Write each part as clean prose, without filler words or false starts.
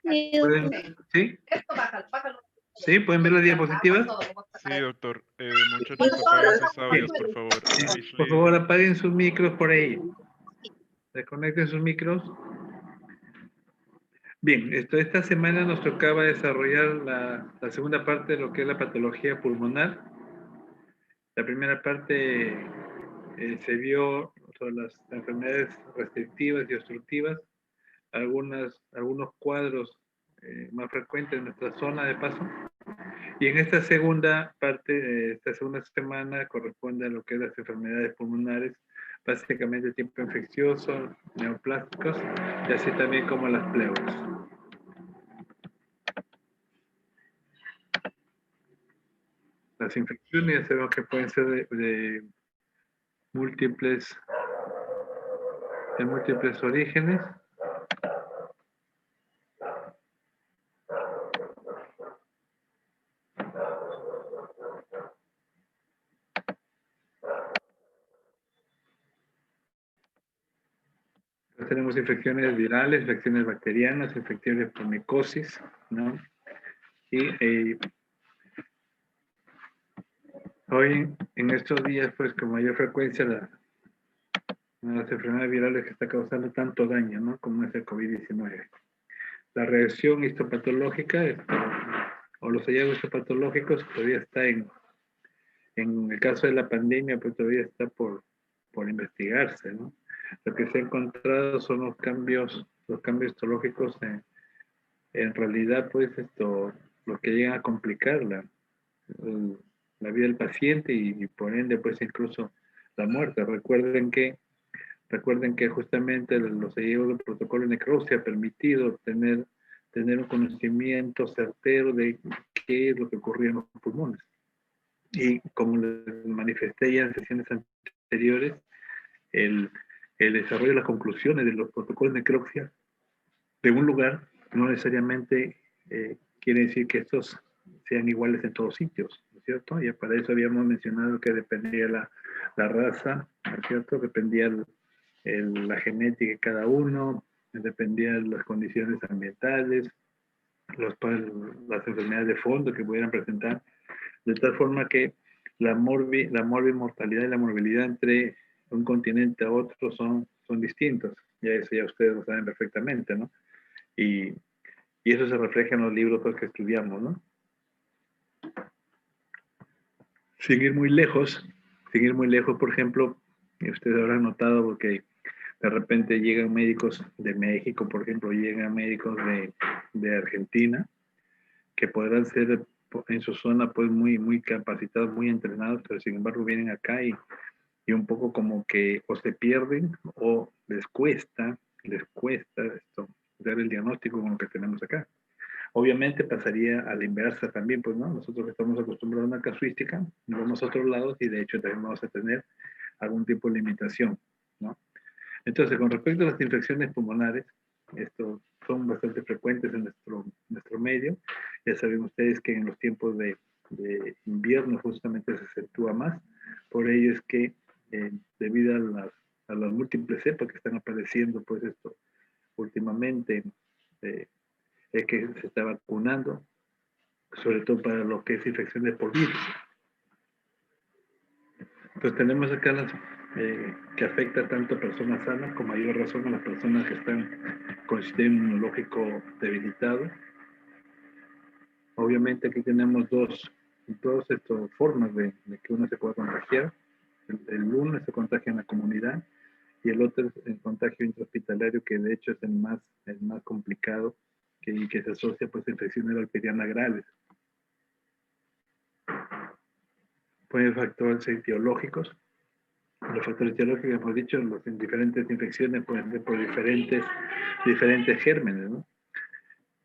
¿Sí? ¿Sí? ¿Pueden ver las diapositivas? Sí, doctor. Muchachos, apaguen sus audios, por favor. Por favor, apaguen sus micros por ahí. Desconecten sus micros. Bien, esta semana nos tocaba desarrollar la segunda parte de lo que es la patología pulmonar. La primera parte se vio sobre las enfermedades restrictivas y obstructivas, algunos cuadros más frecuentes en nuestra zona de paso. Y en esta segunda parte, esta segunda semana, corresponde a lo que es las enfermedades pulmonares, básicamente tipo infeccioso, neoplásticos, y así también como las pleuras. Las infecciones ya sabemos que pueden ser de múltiples orígenes. Tenemos infecciones virales, infecciones bacterianas, infecciones por micosis, ¿no? Y hoy, en estos días, pues con mayor frecuencia, las enfermedades virales que está causando tanto daño, ¿no? Como es el COVID-19. La reacción histopatológica o los hallazgos histopatológicos todavía está en el caso de la pandemia, pues todavía está por investigarse, ¿no? Lo que se ha encontrado son los cambios histológicos en realidad, pues lo que llega a complicar la vida del paciente y por ende, pues incluso la muerte. Recuerden que justamente los hallazgos del protocolo de necropsia ha permitido tener un conocimiento certero de qué es lo que ocurría en los pulmones. Y como les manifesté ya en sesiones anteriores, el desarrollo de las conclusiones de los protocolos de necropsia de un lugar no necesariamente quiere decir que estos sean iguales en todos sitios, ¿no es cierto? Y para eso habíamos mencionado que dependía la raza, ¿no es cierto? Dependía la genética de cada uno, dependían las condiciones ambientales, las enfermedades de fondo que pudieran presentar, de tal forma que la mortalidad y la morbilidad entre un continente a otro son distintos. Ya eso ya ustedes lo saben perfectamente, ¿no? Y eso se refleja en los libros que estudiamos, ¿no? Sin ir muy lejos, por ejemplo, ustedes habrán notado porque de repente llegan médicos de México, por ejemplo, llegan médicos de Argentina, que podrán ser en su zona pues muy capacitados, muy entrenados, pero sin embargo vienen acá y un poco como que o se pierden o les cuesta dar el diagnóstico con lo que tenemos acá. Obviamente pasaría a la inversa también, pues, ¿no? Nosotros estamos acostumbrados a una casuística, nos vamos a otros lados y de hecho también vamos a tener algún tipo de limitación, ¿no? Entonces, con respecto a las infecciones pulmonares, estos son bastante frecuentes en nuestro medio. Ya saben ustedes que en los tiempos de invierno justamente se acentúa más. Por ello es que debido a las múltiples cepas que están apareciendo, pues esto últimamente es que se está vacunando, sobre todo para lo que es infecciones por virus. Entonces tenemos acá que afecta tanto a personas sanas como mayor razón a las personas que están con el sistema inmunológico debilitado. Obviamente aquí tenemos dos formas de que uno se pueda contagiar. El uno se contagia en la comunidad y el otro es el contagio intrahospitalario, que de hecho es el más complicado, que se asocia pues a infecciones bacterianas graves. Pueden factores etiológicos. Los factores etiológicos, hemos dicho, las diferentes infecciones pueden ser por diferentes gérmenes, ¿no?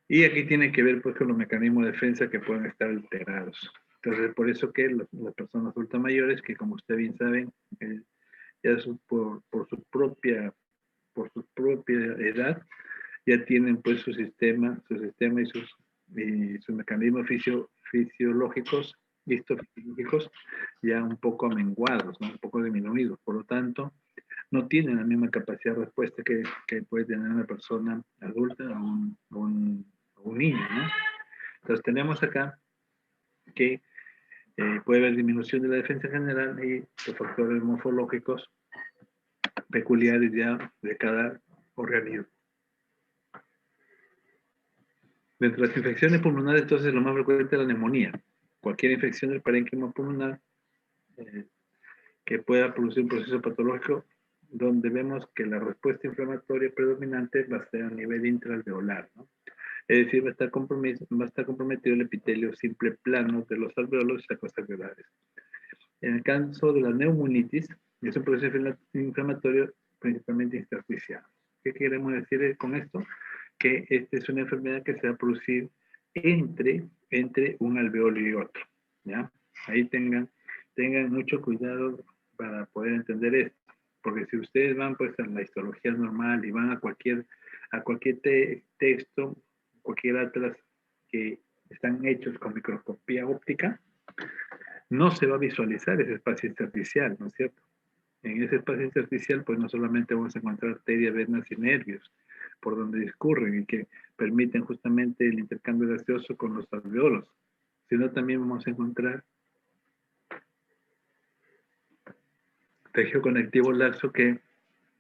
Y aquí tiene que ver pues con los mecanismos de defensa que pueden estar alterados. Entonces, por eso que las personas adultas mayores, que como ustedes bien saben, ya por su propia edad, ya tienen pues su sistema y sus mecanismos fisiológicos y histofisiológicos ya un poco amenguados, ¿no? Un poco disminuidos. Por lo tanto, no tienen la misma capacidad de respuesta que puede tener una persona adulta o un un niño, ¿no? Entonces tenemos acá que puede haber disminución de la defensa general y los factores morfológicos peculiares ya de cada organismo. Dentro de las infecciones pulmonares, entonces, lo más frecuente es la neumonía. Cualquier infección del parénquima pulmonar que pueda producir un proceso patológico donde vemos que la respuesta inflamatoria predominante va a ser a nivel intraalveolar, ¿no? Es decir, va a estar comprometido el epitelio simple plano de los alveolos y las costas alveolares. En el caso de la neumonitis, es un proceso inflamatorio principalmente intersticial. ¿Qué queremos decir con esto? Que esta es una enfermedad que se va a producir entre un alveolo y otro, ¿ya? Ahí tengan mucho cuidado para poder entender esto, porque si ustedes van pues a la histología normal y van a cualquier texto, cualquier atlas que están hechos con microscopía óptica, no se va a visualizar ese espacio intersticial, ¿no es cierto? En ese espacio intersticial, pues no solamente vamos a encontrar arterias, venas y nervios por donde discurren y que permiten justamente el intercambio gaseoso con los alveolos, sino también vamos a encontrar tejido conectivo laxo que,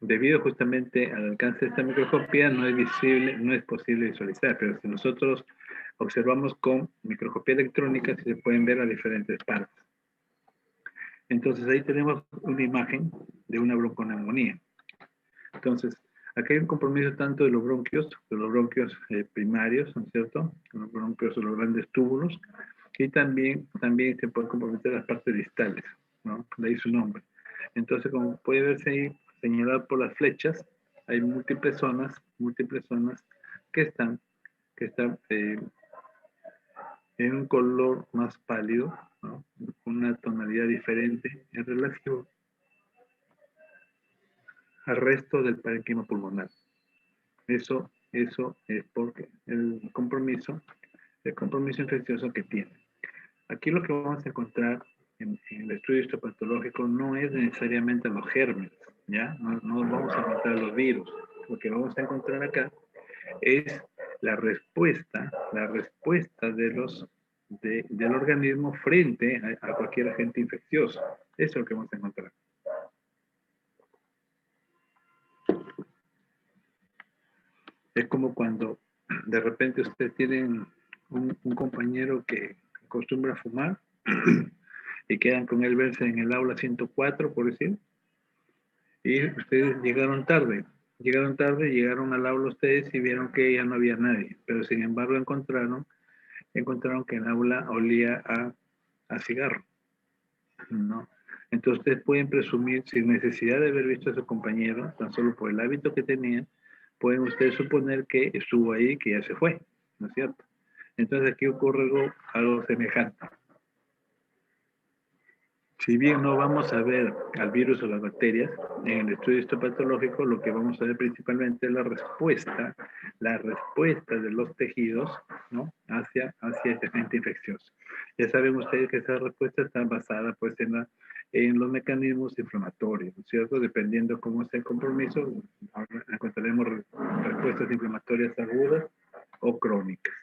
debido justamente al alcance de esta microscopía, no es visible, no es posible visualizar, pero si nosotros observamos con microscopía electrónica, sí se pueden ver a diferentes partes. Entonces ahí tenemos una imagen de una bronconeumonía. Entonces, aquí hay un compromiso tanto de los bronquios primarios, ¿no es cierto? Los bronquios, los grandes túbulos, y también se pueden comprometer las partes distales, ¿no? De ahí su nombre. Entonces, como puede verse ahí señalado por las flechas, hay múltiples zonas que están en un color más pálido, ¿no? Con una tonalidad diferente en relación al resto del parénquima pulmonar. Eso es porque el compromiso infeccioso que tiene. Aquí lo que vamos a encontrar en el estudio histopatológico no es necesariamente los gérmenes, ¿ya? No vamos a encontrar los virus. Lo que vamos a encontrar acá es la respuesta del organismo frente a cualquier agente infeccioso. Eso es lo que vamos a encontrar. Es como cuando de repente ustedes tienen un compañero que acostumbra a fumar y quedan con él verse en el aula 104, por decir, y ustedes llegaron tarde, llegaron al aula ustedes y vieron que ya no había nadie, pero sin embargo encontraron que el aula olía a cigarro, ¿no? Entonces ustedes pueden presumir, sin necesidad de haber visto a su compañero, tan solo por el hábito que tenían, pueden ustedes suponer que estuvo ahí, que ya se fue, ¿no es cierto? Entonces aquí ocurre algo semejante. Si bien no vamos a ver al virus o las bacterias, en el estudio histopatológico lo que vamos a ver principalmente es la respuesta de los tejidos, ¿no? hacia este agente infeccioso. Ya saben ustedes que esa respuesta está basada pues en los mecanismos inflamatorios, ¿no es cierto? Dependiendo cómo sea el compromiso, encontraremos respuestas inflamatorias agudas o crónicas.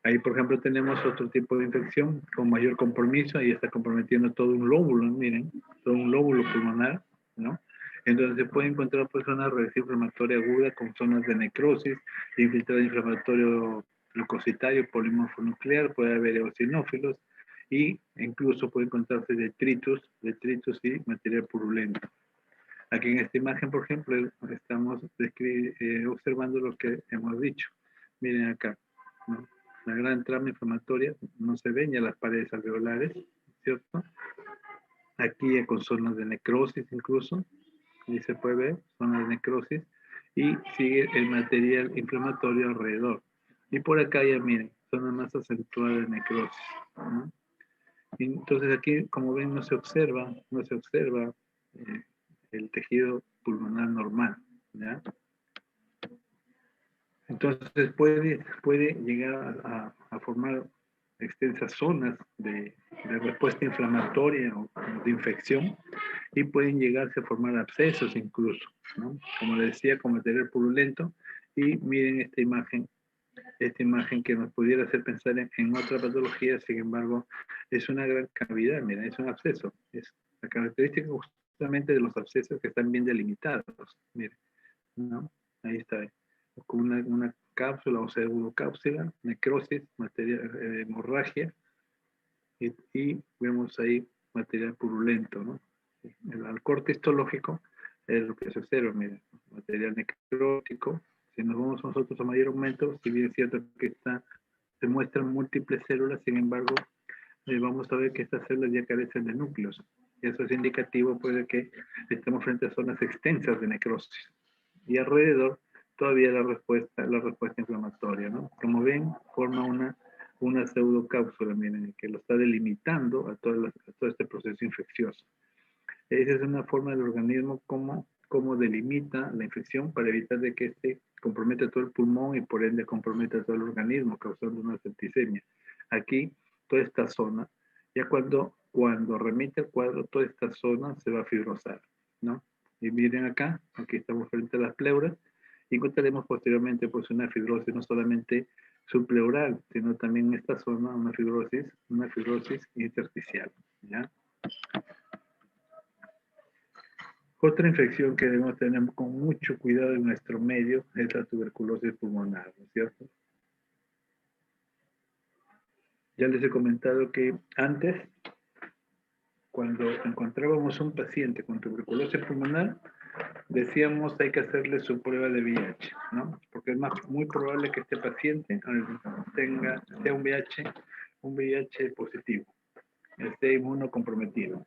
Ahí, por ejemplo, tenemos otro tipo de infección con mayor compromiso. Ahí está comprometiendo todo un lóbulo, miren, todo un lóbulo pulmonar, ¿no? Entonces se puede encontrar pues una reacción inflamatoria aguda con zonas de necrosis, infiltrado inflamatorio leucocitario, polimorfo nuclear, puede haber eosinófilos y incluso puede encontrarse detritus y material purulento. Aquí en esta imagen, por ejemplo, estamos observando lo que hemos dicho. Miren acá, ¿no? La gran trama inflamatoria, no se ven ya las paredes alveolares, ¿cierto? Aquí con zonas de necrosis incluso, ahí se puede ver, zonas de necrosis, y sigue el material inflamatorio alrededor. Y por acá ya miren, zona más acentuada de necrosis, ¿no? Entonces aquí, como ven, no se observa el tejido pulmonar normal, ¿ya? Entonces puede llegar a formar extensas zonas de respuesta inflamatoria o de infección y pueden llegarse a formar abscesos incluso, ¿no? Como les decía, con material purulento. Y miren esta imagen esta imagen que nos pudiera hacer pensar en otra patología, sin embargo, es una gran cavidad, mira, es un absceso. Es la característica justamente de los abscesos que están bien delimitados, mire, ¿no? Ahí está, con una cápsula o pseudocápsula, necrosis, hemorragia, y vemos ahí material purulento, ¿no? Al corte histológico es lo que se observa, mira, material necrótico. Si nos vamos nosotros a mayor aumento, si bien es cierto que se muestran múltiples células, sin embargo, vamos a ver que estas células ya carecen de núcleos. Y eso es indicativo pues, de que estamos frente a zonas extensas de necrosis. Y alrededor todavía la respuesta inflamatoria, ¿no? Como ven, forma una pseudocápsula, miren, que lo está delimitando a todo este proceso infeccioso. Esa es una forma del organismo como delimita la infección para evitar de que este comprometa todo el pulmón y por ende comprometa todo el organismo, causando una septicemia. Aquí, toda esta zona, ya cuando remite el cuadro, toda esta zona se va a fibrosar, ¿no? Y miren acá, aquí estamos frente a las pleuras, y encontraremos posteriormente pues una fibrosis no solamente subpleural, sino también en esta zona una fibrosis intersticial, ¿ya? Otra infección que debemos tener con mucho cuidado en nuestro medio es la tuberculosis pulmonar, ¿no es cierto? Ya les he comentado que antes, cuando encontrábamos un paciente con tuberculosis pulmonar, decíamos hay que hacerle su prueba de VIH, ¿no? Porque es muy probable que este paciente sea un VIH positivo, esté inmunocomprometido.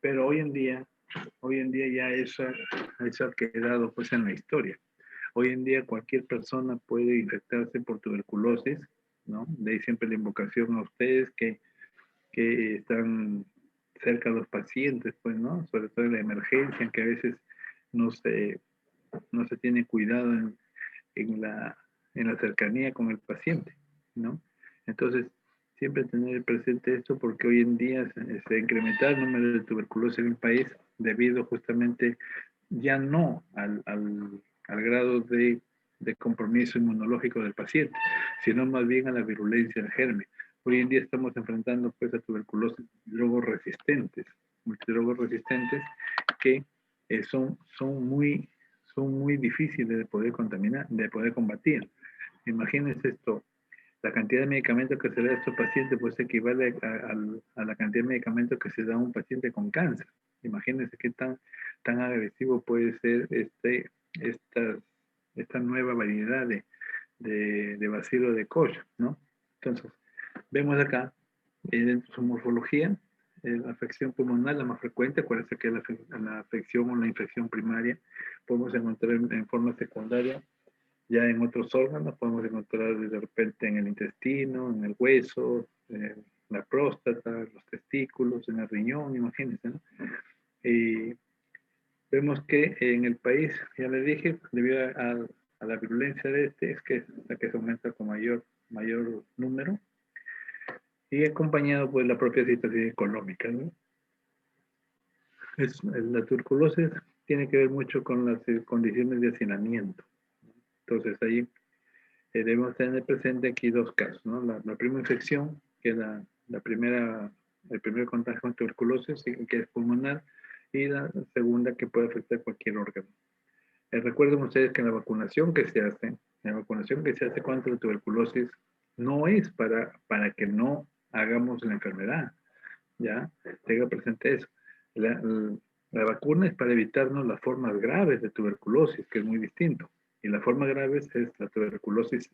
Pero hoy en día ya eso ha quedado pues en la historia. Hoy en día cualquier persona puede infectarse por tuberculosis, ¿no? De ahí siempre la invocación a ustedes que están cerca de los pacientes, pues, ¿no? Sobre todo en la emergencia, en que a veces no se tiene cuidado en la cercanía con el paciente, ¿no? Entonces, siempre tener presente esto porque hoy en día se ha incrementado el número de tuberculosis en el país debido justamente ya no al grado de compromiso inmunológico del paciente, sino más bien a la virulencia del germen. Hoy en día estamos enfrentando pues a tuberculosis multidrogos resistentes que son muy difíciles de poder combatir. Imagínense esto, la cantidad de medicamentos que se da a estos pacientes pues equivale a la cantidad de medicamentos que se da a un paciente con cáncer. Imagínense qué tan agresivo puede ser esta nueva variedad de bacilo de Koch, ¿no? Entonces, vemos acá, dentro de su morfología, la afección pulmonar, la más frecuente, acuérdense que la afección o la infección primaria podemos encontrar en forma secundaria ya en otros órganos, podemos encontrar de repente en el intestino, en el hueso, en la próstata, los testículos, en el riñón, imagínense, ¿no? Y vemos que en el país, ya les dije, debido a la virulencia de es que es la que se aumenta con mayor número, y acompañado por la propia situación económica, ¿no? La tuberculosis tiene que ver mucho con las condiciones de hacinamiento. Entonces ahí debemos tener presente aquí dos casos, ¿no? La primera infección, que es el primer contagio con tuberculosis, que es pulmonar, y la segunda que puede afectar cualquier órgano. Recuerden ustedes que la vacunación que se hace contra la tuberculosis no es para que no hagamos la enfermedad, ¿ya? Tenga presente eso. La vacuna es para evitarnos las formas graves de tuberculosis, que es muy distinto. Y la forma grave es la tuberculosis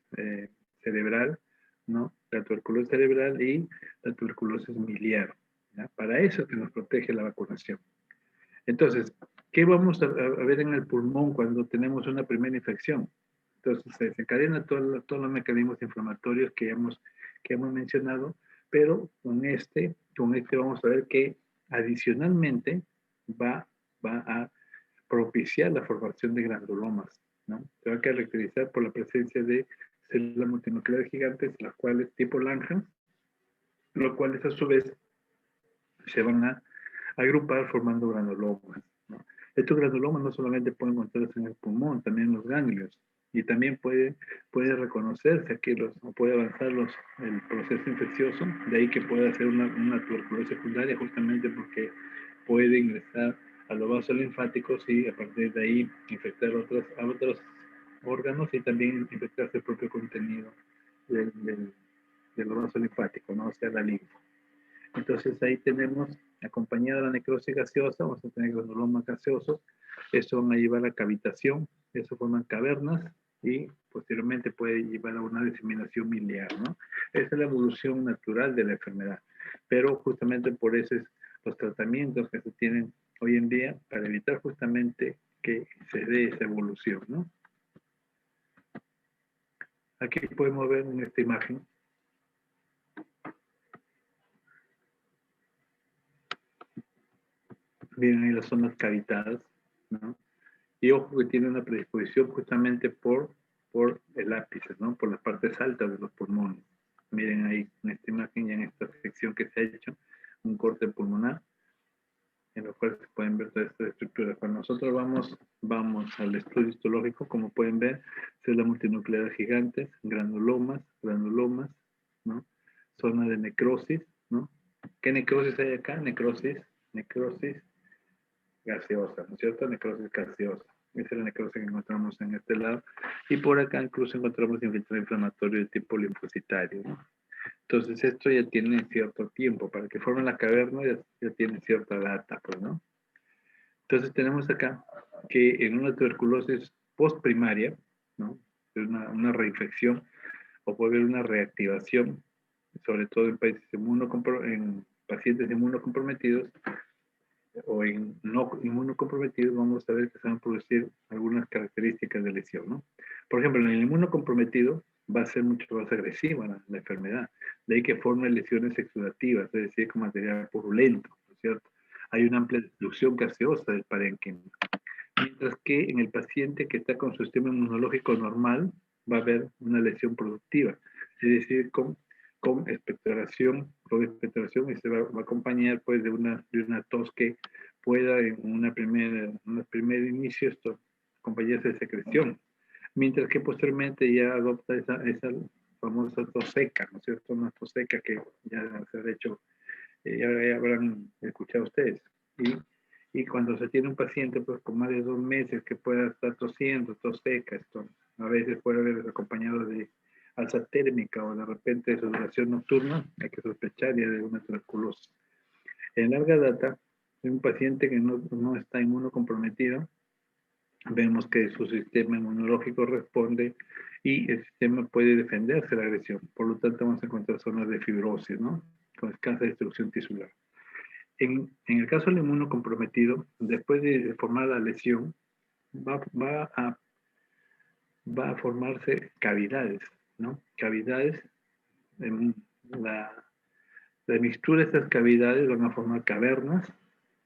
cerebral, ¿no? La tuberculosis cerebral y la tuberculosis miliar, ¿ya? Para eso es que nos protege la vacunación. Entonces, ¿qué vamos a ver en el pulmón cuando tenemos una primera infección? Entonces, se desencadena todos los mecanismos inflamatorios que hemos mencionado, pero con este vamos a ver que adicionalmente va a propiciar la formación de granulomas, ¿no? Se va a caracterizar por la presencia de células multinucleares gigantes, las cuales tipo Langhans, los cuales a su vez se van a agrupar formando granulomas, ¿no? Estos granulomas no solamente pueden encontrarse en el pulmón, también en los ganglios, Y también puede reconocerse aquí o puede avanzar el proceso infeccioso, de ahí que pueda hacer una tuberculosis secundaria, justamente porque puede ingresar a los vasos linfáticos y a partir de ahí infectar a otros órganos y también infectarse el propio contenido de los vasos linfáticos, ¿no? O sea, la linfa. Entonces ahí tenemos, acompañada de la necrosis gaseosa, vamos a tener granulomas gaseosos, eso va a llevar a cavitación, eso forman cavernas y posteriormente puede llevar a una diseminación miliar, ¿no? Esa es la evolución natural de la enfermedad, pero justamente por eso es los tratamientos que se tienen hoy en día para evitar justamente que se dé esa evolución, ¿no? Aquí podemos ver en esta imagen vienen ahí las zonas cavitadas, ¿no? Y ojo que tiene una predisposición justamente por el ápice, ¿no? Por las partes altas de los pulmones. Miren ahí en esta imagen y en esta sección que se ha hecho, un corte pulmonar, en lo cual se pueden ver todas estas estructuras. Cuando nosotros vamos al estudio histológico, como pueden ver, células multinucleares gigantes, granulomas, ¿no? Zona de necrosis, ¿no? ¿Qué necrosis hay acá? Necrosis gaseosa, ¿no es cierto? Necrosis gaseosa. Esa es la necrosis que encontramos en este lado. Y por acá incluso encontramos infiltrado inflamatorio de tipo linfocitario, ¿no? Entonces esto ya tiene cierto tiempo. Para que forme la caverna ya tiene cierta data, pues, ¿no? Entonces tenemos acá que en una tuberculosis postprimaria, ¿no? Una reinfección o puede haber una reactivación, sobre todo en pacientes inmunocomprometidos, o en no inmunocomprometidos, vamos a ver que se van a producir algunas características de lesión, ¿no? Por ejemplo, en el inmunocomprometido va a ser mucho más agresiva la enfermedad, de ahí que forme lesiones exudativas, es decir, con material purulento, ¿no es cierto? Hay una amplia destrucción gaseosa del parénquima. Mientras que en el paciente que está con su sistema inmunológico normal, va a haber una lesión productiva, es decir, con expectoración y se va a acompañar pues de una tos que pueda en un primer inicio esto acompañarse de secreción, mientras que posteriormente ya adopta esa famosa tos seca, ¿no es cierto? Una tos seca que ya se ha hecho, ya habrán escuchado ustedes. Y cuando se tiene un paciente pues con más de 2 meses que pueda estar tosiendo, tos seca, esto a veces puede haber acompañado de alza térmica o de repente de sudoración nocturna, hay que sospechar ya de una tuberculosis. En larga data, en un paciente que no está inmunocomprometido, vemos que su sistema inmunológico responde y el sistema puede defenderse de la agresión. Por lo tanto, vamos a encontrar zonas de fibrosis, ¿no? Con escasa destrucción tisular. En el caso del inmunocomprometido, después de formar la lesión, va a formarse cavidades, ¿no? Cavidades, la mixtura de estas cavidades van a formar cavernas,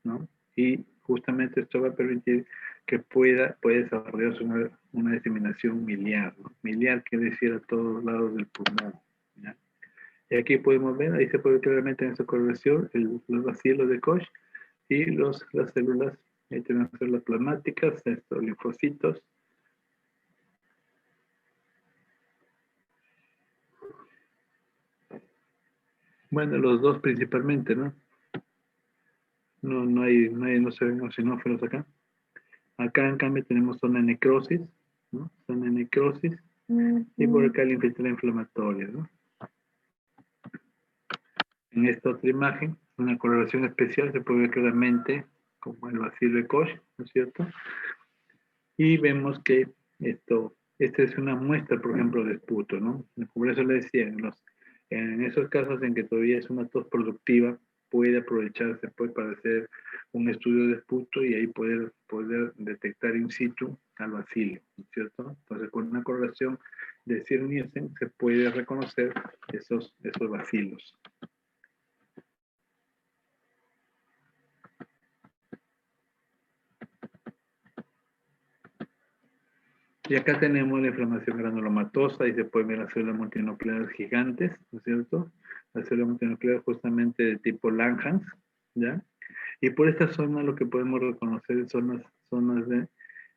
¿no? Y justamente esto va a permitir que pueda desarrollarse una diseminación miliar, ¿no? Miliar quiere decir a todos lados del pulmón, ¿ya? Y aquí podemos ver, ahí se puede ver claramente en esta correlación los bacilos de Koch y las células, ahí tenemos células plasmáticas, estos linfocitos. Bueno, los dos principalmente, ¿no? No se ven eosinófilos acá. Acá en cambio tenemos zona de necrosis, ¿no? Zona de necrosis. Y por acá el infiltrado inflamatorio, ¿no? En esta otra imagen, una correlación especial se puede ver claramente como el bacilo de Koch, ¿no es cierto? Y vemos que esta es una muestra, por ejemplo, de esputo, ¿no? Por eso le decía, en esos casos en que todavía es una tos productiva, puede aprovecharse pues para hacer un estudio de esputo y ahí poder detectar in situ al bacilo, ¿no es cierto? Entonces, con una correlación de Nielsen se puede reconocer esos bacilos. Y acá tenemos la inflamación granulomatosa y se pueden ver las células multinucleares gigantes, ¿no es cierto? Las células multinucleares justamente de tipo Langhans, ¿ya? Y por esta zona lo que podemos reconocer son zonas de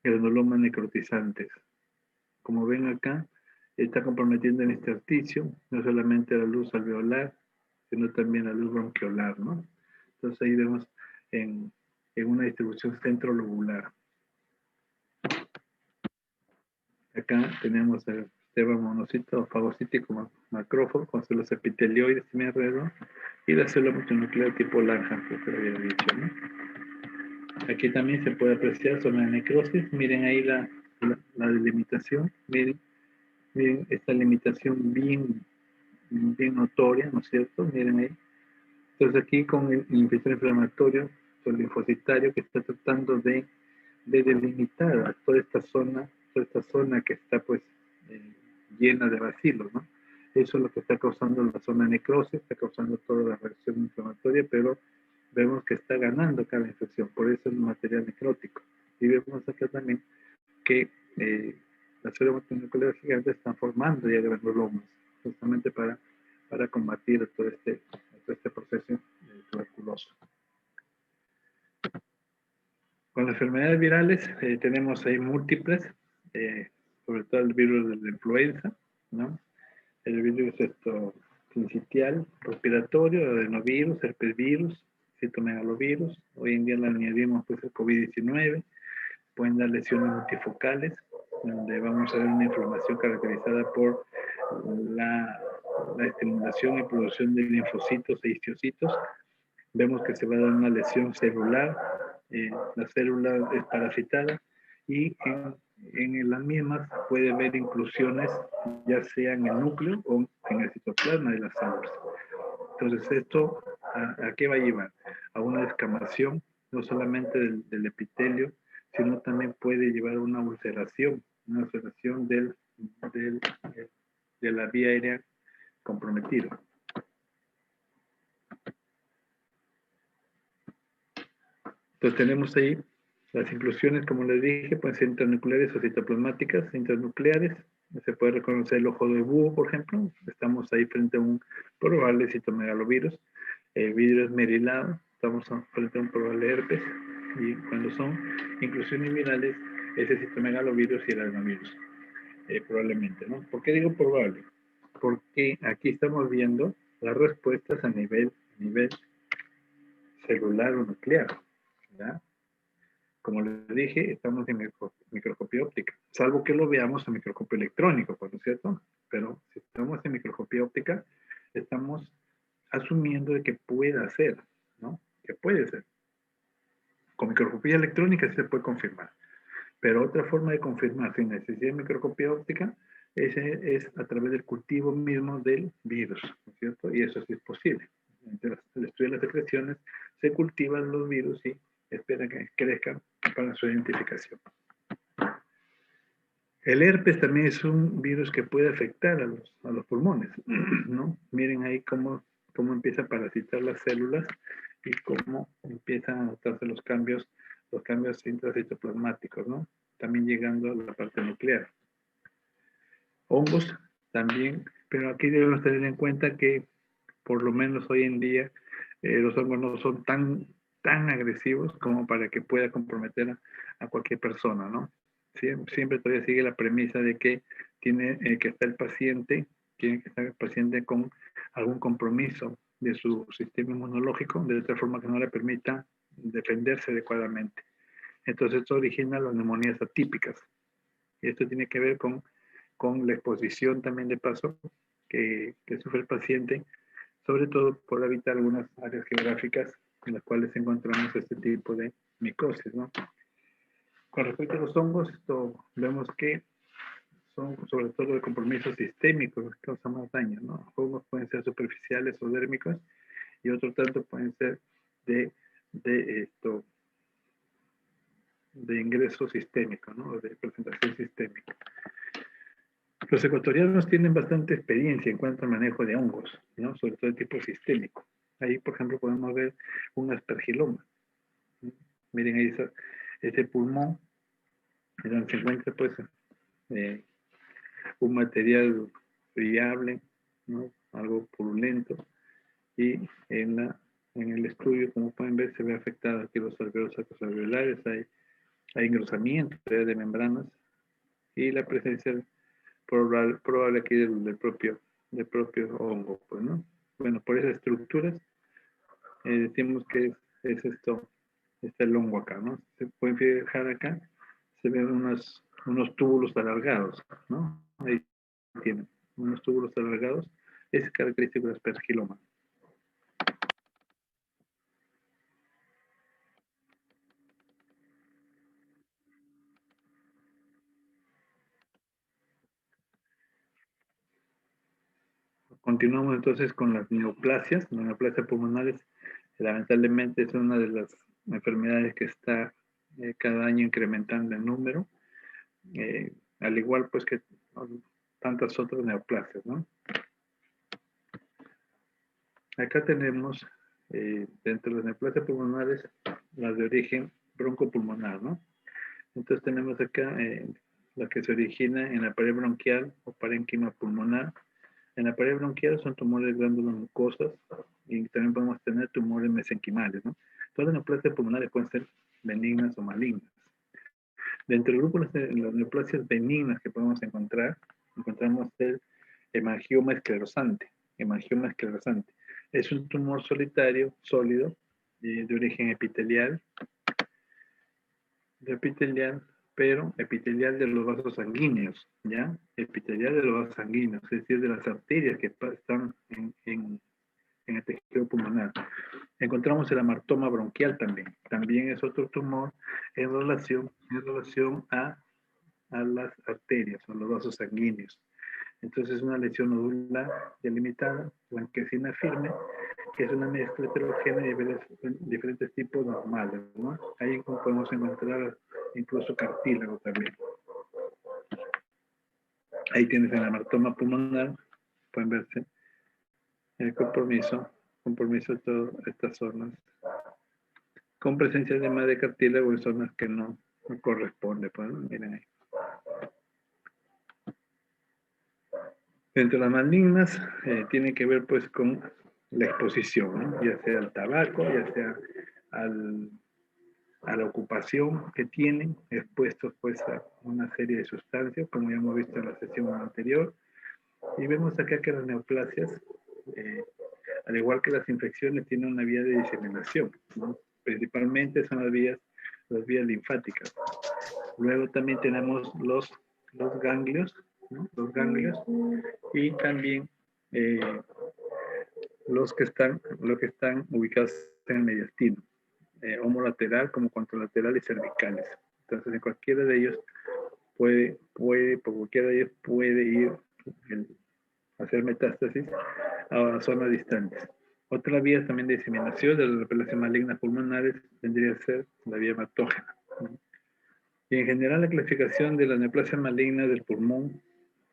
granulomas necrotizantes, como ven acá, está comprometiendo el intersticio, no solamente la luz alveolar, sino también la luz bronquiolar, ¿no? Entonces ahí vemos en una distribución centrolobular. Acá tenemos el sistema monocito fagocítico macrófago con células epitelioides también alrededor y la célula multinuclear tipo Langham, que te lo había dicho, ¿no? Aquí también se puede apreciar zona de necrosis. Miren ahí la delimitación. Miren esta limitación bien notoria, ¿no es cierto? Miren ahí. Entonces aquí con el infección inflamatorio, el linfocitario que está tratando de delimitar toda esta zona que está pues llena de bacilos, ¿no? Eso es lo que está causando la zona de necrosis, está causando toda la reacción inflamatoria, pero vemos que está ganando cada infección, por eso es un material necrótico. Y vemos acá también que las células multinucleares gigantes están formando ya granulomas, justamente para combatir todo este proceso tuberculoso. Con las enfermedades virales tenemos ahí múltiples, sobre todo el virus de la influenza, ¿no? El virus sincitial, respiratorio, adenovirus, herpesvirus, citomegalovirus. Hoy en día le añadimos pues el COVID-19. Pueden dar lesiones multifocales, donde vamos a ver una inflamación caracterizada por la estimulación y producción de linfocitos e histocitos. Vemos que se va a dar una lesión celular, la célula es parasitada y en las mismas puede haber inclusiones, ya sea en el núcleo o en el citoplasma de las células. Entonces, ¿esto a qué va a llevar? A una descamación, no solamente del epitelio, sino también puede llevar a una ulceración de la vía aérea comprometida. Entonces tenemos ahí las inclusiones, como les dije, pueden ser intranucleares o citoplasmáticas. Intranucleares, se puede reconocer el ojo de búho, por ejemplo. Estamos ahí frente a un probable citomegalovirus. El vidrio esmerilado, estamos frente a un probable herpes. Y cuando son inclusiones virales, ese citomegalovirus y el adenovirus, probablemente, ¿no? ¿Por qué digo probable? Porque aquí estamos viendo las respuestas a nivel celular o nuclear, ¿verdad? Como les dije, estamos en microscopía óptica, salvo que lo veamos en microscopio electrónico, ¿por cierto? Pero si estamos en microscopía óptica, estamos asumiendo de que pueda ser, ¿no? Que puede ser. Con microscopía electrónica se puede confirmar. Pero otra forma de confirmar sin necesidad de microscopía óptica es a través del cultivo mismo del virus, ¿no es cierto? Y eso sí es posible. Entonces, el estudio de las secreciones, se cultivan los virus y esperan que crezcan para su identificación. El herpes también es un virus que puede afectar a los pulmones, ¿no? Miren ahí cómo empieza a parasitar las células y cómo empiezan a notarse los cambios intracitoplasmáticos, ¿no? También llegando a la parte nuclear. Hongos también, pero aquí debemos tener en cuenta que por lo menos hoy en día los hongos no son tan agresivos como para que pueda comprometer a cualquier persona, ¿no? Siempre todavía sigue la premisa de que tiene que estar el paciente con algún compromiso de su sistema inmunológico, de otra forma que no le permita defenderse adecuadamente. Entonces esto origina las neumonías atípicas. Y esto tiene que ver con la exposición también de paso que sufre el paciente, sobre todo por habitar algunas áreas geográficas en las cuales encontramos este tipo de micosis, ¿no? Con respecto a los hongos, vemos que son sobre todo de compromisos sistémicos que causan más daño, ¿no? Los hongos pueden ser superficiales o dérmicos y otro tanto pueden ser de ingreso sistémico, ¿no? De presentación sistémica. Los ecuatorianos tienen bastante experiencia en cuanto al manejo de hongos, ¿no? Sobre todo de tipo sistémico. Ahí, por ejemplo, podemos ver un aspergiloma. Miren ahí ese pulmón, donde se encuentra pues un material friable, ¿no? Algo purulento, y en el estudio, como pueden ver, se ve afectado aquí los alveolos alveolares, hay engrosamiento de membranas y la presencia probable aquí del propio hongo, pues, ¿no? Bueno, por esas estructuras decimos que es esto, está el hongo acá, ¿no? Se pueden fijar acá, se ven unos túbulos alargados, ¿no? Ahí tienen unos túbulos alargados, es característico del aspergilloma. Continuamos entonces con las neoplasias. Las neoplasias pulmonares, lamentablemente, es una de las enfermedades que está cada año incrementando en número, al igual pues que tantas otras neoplasias, ¿no? Acá tenemos, dentro de las neoplasias pulmonares, las de origen broncopulmonar, ¿no? Entonces tenemos acá la que se origina en la pared bronquial o parénquima pulmonar. En la pared bronquial son tumores de glándulas mucosas y también podemos tener tumores mesenquimales, ¿no? Todas las neoplasias pulmonares pueden ser benignas o malignas. Dentro del grupo de las neoplasias benignas que podemos encontrar, encontramos el hemangioma esclerosante. Hemangioma esclerosante. Es un tumor solitario, sólido, de origen epitelial, pero epitelial de los vasos sanguíneos, ¿ya? Epitelial de los vasos sanguíneos, es decir, de las arterias que están en el tejido pulmonar. Encontramos el amartoma bronquial también. También es otro tumor en relación a las arterias o los vasos sanguíneos. Entonces es una lesión nodular delimitada, blanquecina firme, que es una mezcla heterogénea de diferentes tipos normales, ¿no? Ahí podemos encontrar incluso cartílago también. Ahí tienes el amartoma pulmonar, pueden verse el compromiso de todas estas zonas, con presencia además de cartílago en zonas que no corresponde, pues, miren ahí. Dentro de las malignas, tiene que ver pues con la exposición, ¿no? Ya sea al tabaco, ya sea a la ocupación que tienen, expuestos pues a una serie de sustancias, como ya hemos visto en la sesión anterior. Y vemos acá que las neoplasias, al igual que las infecciones, tienen una vía de diseminación, ¿no? Principalmente son las vías linfáticas. Luego también tenemos los ganglios, ¿no? Los ganglios, y también los que están ubicados en el mediastino, homolateral como contralateral y cervicales. Entonces, en cualquiera de ellos por cualquiera de ellos puede ir hacer metástasis a zonas distantes. Otra vía también de diseminación de las neoplasias malignas pulmonares tendría que ser la vía hematógena, ¿no? Y en general la clasificación de las neoplasias malignas del pulmón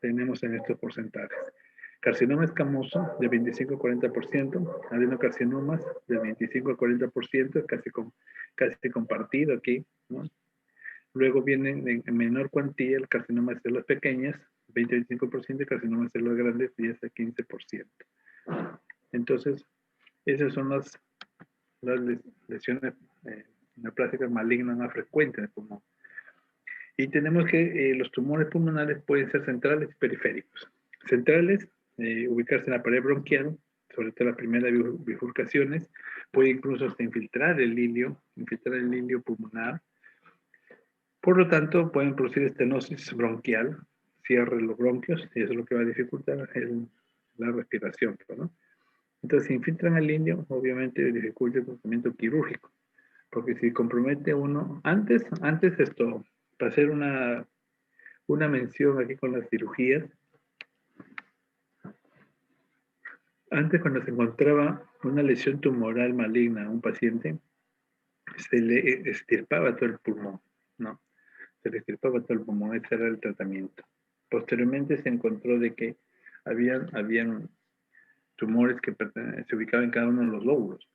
tenemos en estos porcentajes. Carcinoma escamoso de 25 a 40%, adenocarcinomas del 25 a 40%, casi compartido aquí, ¿no? Luego vienen en menor cuantía el carcinoma de células pequeñas, 20-25%, y carcinoma de células grandes, 10 a 15%. Entonces, esas son las lesiones neoplásicas malignas más frecuentes en el pulmón. Y tenemos que los tumores pulmonares pueden ser centrales y periféricos. Centrales, ubicarse en la pared bronquial, sobre todo las primeras bifurcaciones, puede incluso hasta infiltrar el hilio pulmonar. Por lo tanto, pueden producir estenosis bronquial, cierre los bronquios, y eso es lo que va a dificultar la respiración, ¿no? Entonces, si infiltran el hilio, obviamente dificulta el tratamiento quirúrgico, porque si compromete uno, antes esto, para hacer una mención aquí con las cirugías, antes cuando se encontraba una lesión tumoral maligna a un paciente, se le extirpaba todo el pulmón, ¿no? Se le extirpaba todo el pulmón, ese era el tratamiento. Posteriormente se encontró de que habían tumores que se ubicaban en cada uno de los lóbulos.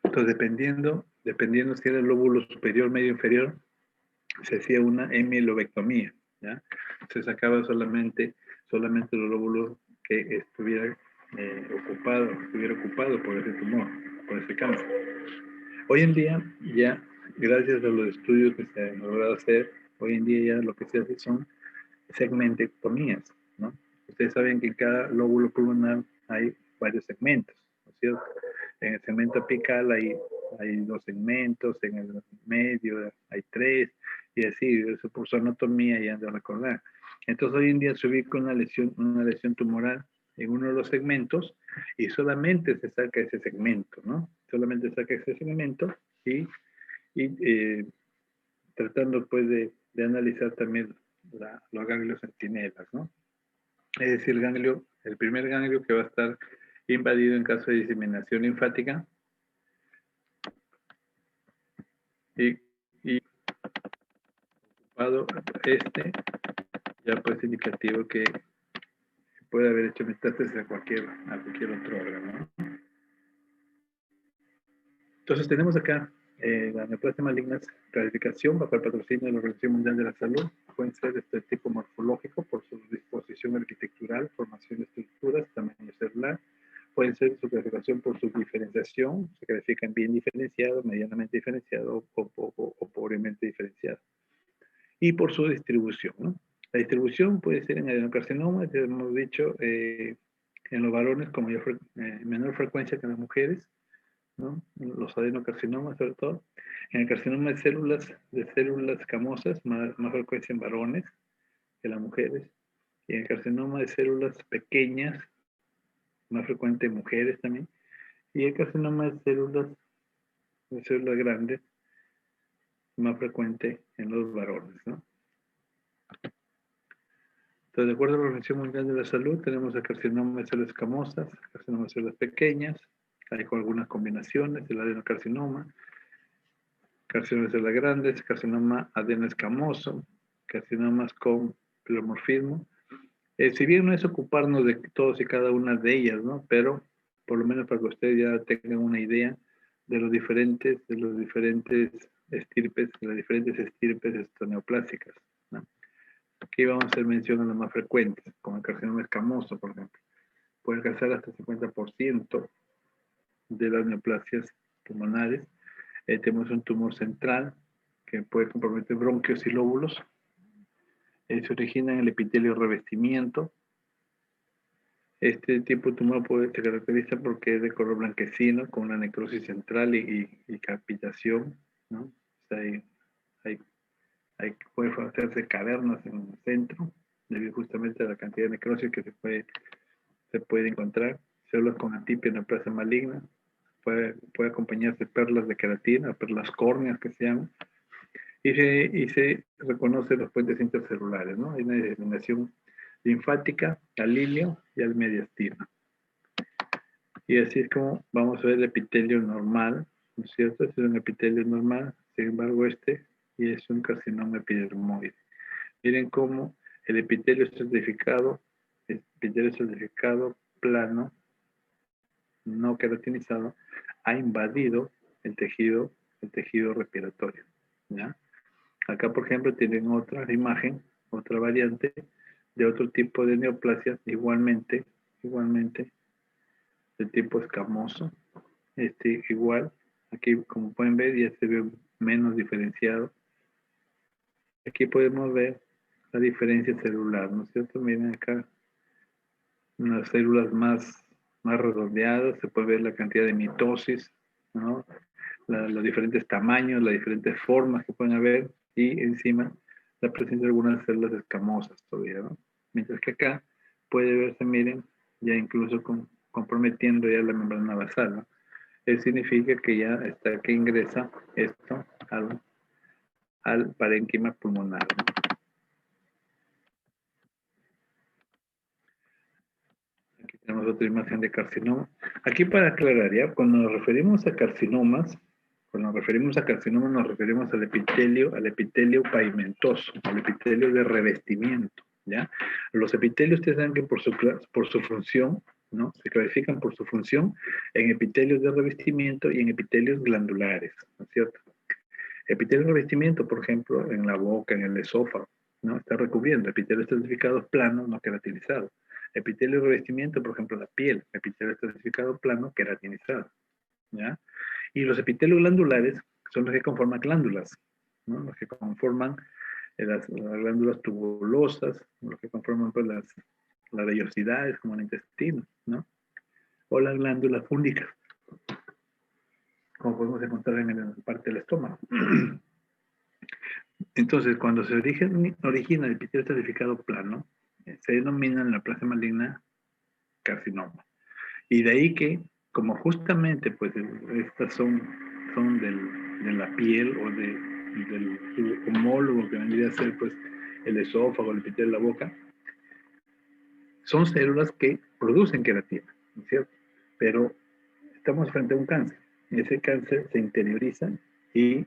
Entonces, dependiendo si era el lóbulo superior, medio, inferior, se hacía una hemilobectomía, ¿ya? Se sacaba solamente los lóbulos que estuviera ocupado por ese tumor, por ese cáncer. Hoy en día, ya, gracias a los estudios que se han logrado hacer Hoy en día ya lo que se hace son segmentectomías, ¿no? Ustedes saben que en cada lóbulo pulmonar hay varios segmentos, ¿no es cierto? En el segmento apical hay 2 segmentos, en el medio hay 3, y así, eso por su anatomía ya han de recordar. Entonces hoy en día se ubica una lesión tumoral en uno de los segmentos y solamente se saca ese segmento, ¿no? Solamente se saca ese segmento y tratando pues de analizar también los ganglios centinelas, ¿no? Es decir, el primer ganglio que va a estar invadido en caso de diseminación linfática y ocupado ya pues indicativo que puede haber hecho metástasis a cualquier otro órgano, ¿no? Entonces tenemos acá las neoplasias malignas, clasificación bajo el patrocinio de la Organización Mundial de la Salud. Pueden ser de este tipo morfológico por su disposición arquitectural, formación de estructuras, tamaño celular. Pueden ser su clasificación por su diferenciación, se clasifican bien diferenciado, medianamente diferenciado o pobremente diferenciado. Y por su distribución, ¿no? La distribución puede ser en adenocarcinoma, ya hemos dicho, en los varones con menor frecuencia que en las mujeres, ¿no? Los adenocarcinomas sobre todo. En el carcinoma de células camosas, más frecuencia en varones que en las mujeres. Y en el carcinoma de células pequeñas, más frecuente en mujeres también. Y el carcinoma de células grandes, más frecuente en los varones, ¿no? Entonces, de acuerdo a la Organización Mundial de la Salud, tenemos el carcinoma de células camosas, carcinoma de células pequeñas, hay con algunas combinaciones, el adenocarcinoma, carcinoma de células grandes, carcinoma adenoescamoso, carcinomas con pleomorfismo. Si bien no es ocuparnos de todos y cada una de ellas, ¿no? Pero por lo menos para que ustedes ya tengan una idea de los diferentes estirpes, de las diferentes estirpes neoplásicas, ¿no? Aquí vamos a hacer mención a las más frecuentes, como el carcinoma escamoso, por ejemplo. Puede alcanzar hasta el 50% de las neoplasias pulmonares. Tenemos un tumor central que puede comprometer bronquios y lóbulos. Se origina en el epitelio revestimiento. Este tipo de tumor se caracteriza porque es de color blanquecino, con una necrosis central y capitación, ¿no? O sea, puede hacerse cavernas en el centro, debido justamente a la cantidad de necrosis que se puede encontrar. Células con atipia neoplasia maligna. Puede acompañarse de perlas de queratina, perlas córneas que se llaman. Y se reconocen los puentes intercelulares, ¿no? Hay una diseminación linfática al ilio y al mediastino. Y así es como vamos a ver el epitelio normal, ¿no es cierto? Este es un epitelio normal, sin embargo y es un carcinoma epidermoide. Miren cómo el epitelio estratificado plano, no queratinizado, ha invadido el tejido respiratorio, ¿ya? Acá, por ejemplo, tienen otra imagen, otra variante de otro tipo de neoplasia, igualmente de tipo escamoso. Igual, aquí como pueden ver ya se ve menos diferenciado. Aquí podemos ver la diferencia celular, ¿no es cierto? Miren acá, unas células más redondeadas, se puede ver la cantidad de mitosis, ¿no? Los diferentes tamaños, las diferentes formas que pueden haber, y encima la presencia de algunas células escamosas todavía, ¿no? Mientras que acá puede verse, miren, ya incluso comprometiendo ya la membrana basal, ¿no? Eso significa que ya está que ingresa esto al parénquima pulmonar, ¿no? Aquí tenemos otra imagen de carcinoma. Aquí para aclarar, ¿ya? Cuando nos referimos a carcinomas, nos referimos al epitelio pavimentoso, al epitelio de revestimiento, ¿ya? Los epitelios, ustedes saben que por su función, ¿no? Se clasifican por su función en epitelios de revestimiento y en epitelios glandulares, ¿no es cierto? Epitelio de revestimiento, por ejemplo, en la boca, en el esófago, ¿no? Está recubriendo. Epitelio estratificado plano, no queratinizado. Epitelio de revestimiento, por ejemplo, la piel. Epitelio estratificado plano, queratinizado, ¿ya? Y los epitelios glandulares son los que conforman glándulas, ¿no? Los que conforman las glándulas tubulosas, lo que conforman pues, las vellosidades, como el intestino, ¿no? O las glándulas fúngicas, como podemos encontrar en la parte del estómago. Entonces, cuando se origina el epitelio estratificado plano, se denomina en la plaza maligna carcinoma. Y de ahí que, como justamente, pues, estas son de la piel o del homólogo que vendría a ser, pues, el esófago, el epitelio de la boca, son células que producen queratina, ¿no es cierto? Pero estamos frente a un cáncer. Ese cáncer se interioriza y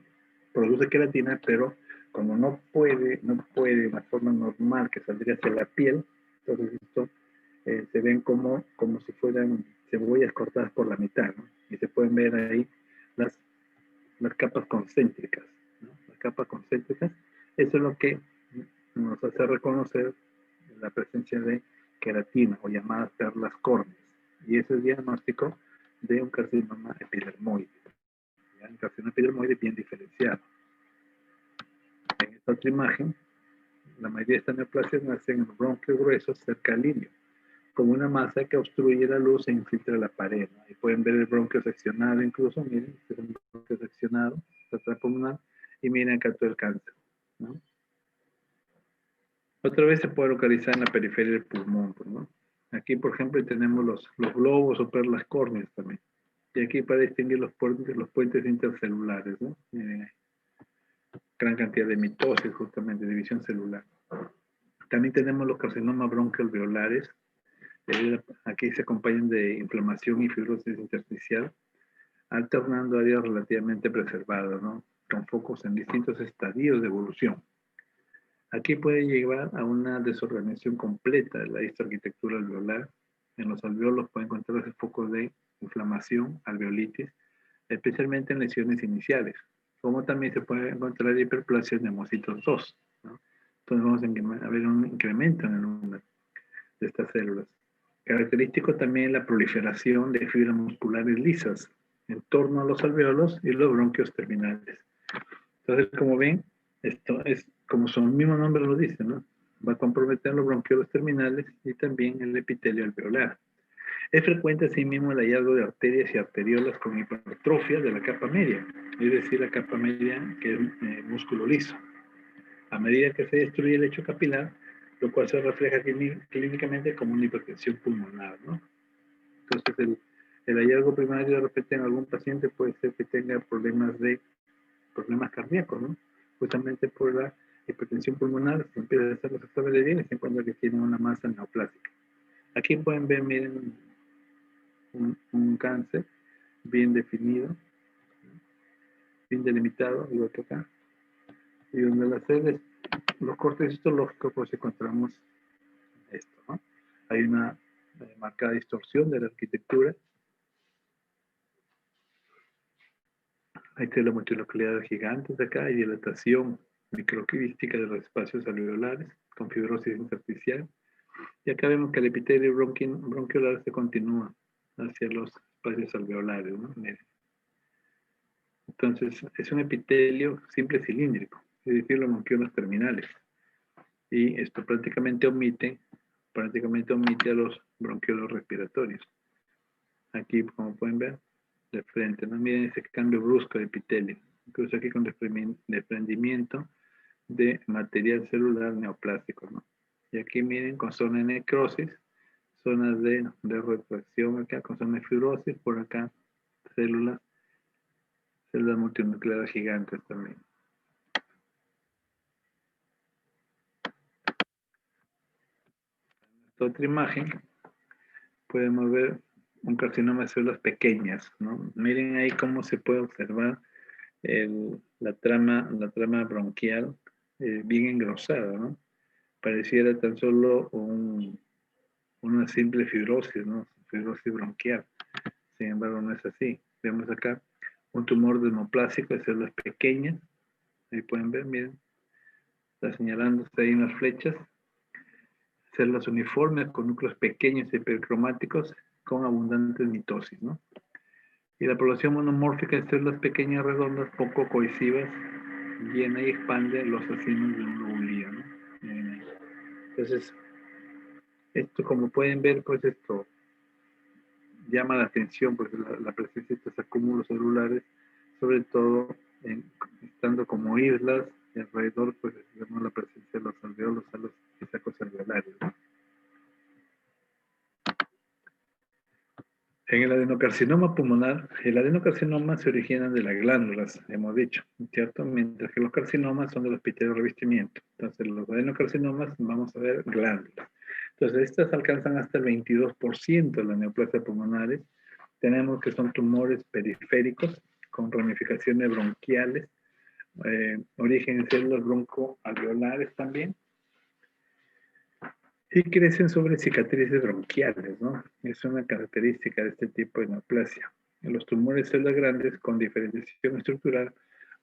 produce queratina, pero como no puede de una forma normal que saldría hacia la piel, entonces esto se ven como si fueran cebollas cortadas por la mitad, ¿no? Y se pueden ver ahí las capas concéntricas, ¿no? Las capas concéntricas, eso es lo que nos hace reconocer la presencia de queratina o llamadas perlas córneas. Y ese es el diagnóstico de un carcinoma epidermoide. ¿Ya? Un carcinoma epidermoide bien diferenciado. En esta otra imagen, la mayoría de estas neoplasias nacen en bronquios gruesos cerca al ilio, como una masa que obstruye la luz e infiltra la pared, ¿no? Y pueden ver el bronquio seccionado incluso, miren, este es un bronquio seccionado, la pulmonar, y miren acá todo el cáncer, ¿no? Otra vez se puede localizar en la periferia del pulmón, pues, ¿no? Aquí, por ejemplo, tenemos los globos o perlas córneas también. Y aquí para distinguir los puentes intercelulares, ¿no? Miren ahí. Gran cantidad de mitosis, justamente, división celular. También tenemos los carcinomas bronquialveolares. Aquí se acompañan de inflamación y fibrosis intersticial, alternando áreas relativamente preservadas, ¿no? Con focos en distintos estadios de evolución. Aquí puede llevar a una desorganización completa de la histoarquitectura alveolar. En los alveolos pueden encontrarse focos de inflamación, alveolitis, especialmente en lesiones iniciales, como también se puede encontrar hiperplasia en hemocitos 2, ¿no? Entonces vamos a ver un incremento en el número de estas células. Característico también la proliferación de fibras musculares lisas en torno a los alveolos y los bronquios terminales. Entonces, como ven, esto es como su mismo nombre lo dice, ¿no? Va a comprometer los bronquiolos terminales y también el epitelio alveolar. Es frecuente asimismo el hallazgo de arterias y arteriolas con hipertrofia de la capa media, es decir, la capa media que es músculo liso. A medida que se destruye el lecho capilar, lo cual se refleja clínicamente como una hipertensión pulmonar, ¿no? Entonces, el hallazgo primario de repente en algún paciente puede ser que tenga problemas cardíacos, ¿no? Justamente por la hipertensión pulmonar, se empieza a hacer los exámenes de bienes en cuanto a que tiene una masa neoplásica. Aquí pueden ver, miren, un cáncer bien definido, bien delimitado, igual que acá, y donde las células, los cortes histológicos, pues encontramos esto, ¿no? Hay una marcada distorsión de la arquitectura, hay células multinucleares gigantes acá, hay dilatación microquística de los espacios alveolares con fibrosis intersticial, y acá vemos que el epitelio bronquiolar se continúa hacia los espacios alveolares, ¿no? Entonces, es un epitelio simple cilíndrico, es decir, los bronquiolos terminales. Y esto prácticamente omite a los bronquiolos respiratorios. Aquí, como pueden ver, de frente, ¿no? Miren ese cambio brusco de epitelio, incluso aquí con desprendimiento de material celular neoplástico, ¿no? Y aquí miren con zona de necrosis, zonas de retracción acá, con zona de fibrosis, por acá células multinucleares gigantes también. Esta otra imagen, podemos ver un carcinoma de células pequeñas, ¿no? Miren ahí cómo se puede observar la trama bronquial bien engrosada, ¿no? Pareciera tan solo una simple fibrosis, ¿no? Fibrosis bronquial. Sin embargo, no es así. Vemos acá un tumor desmoplásico de células pequeñas. Ahí pueden ver, miren. Está señalándose ahí unas flechas. Células uniformes con núcleos pequeños y hipercromáticos con abundantes mitosis, ¿no? Y la población monomórfica de células pequeñas redondas poco cohesivas llena y expande los acinos de un lobulillo, ¿no? Entonces, esto como pueden ver, pues esto llama la atención, porque la presencia de estos acúmulos celulares, sobre todo estando como islas, y alrededor pues vemos la presencia de los alveolos, a los sacos alveolarios, ¿no? En el adenocarcinoma pulmonar, el adenocarcinoma se origina de las glándulas, hemos dicho, ¿cierto? Mientras que los carcinomas son de los epitelios de revestimiento. Entonces, los adenocarcinomas, vamos a ver glándulas. Entonces, estas alcanzan hasta el 22% de las neoplasias pulmonares. Tenemos que son tumores periféricos con ramificaciones bronquiales, origen en células broncoalveolares también, y crecen sobre cicatrices bronquiales, ¿no? Es una característica de este tipo de neoplasia. En los tumores células grandes con diferenciación estructural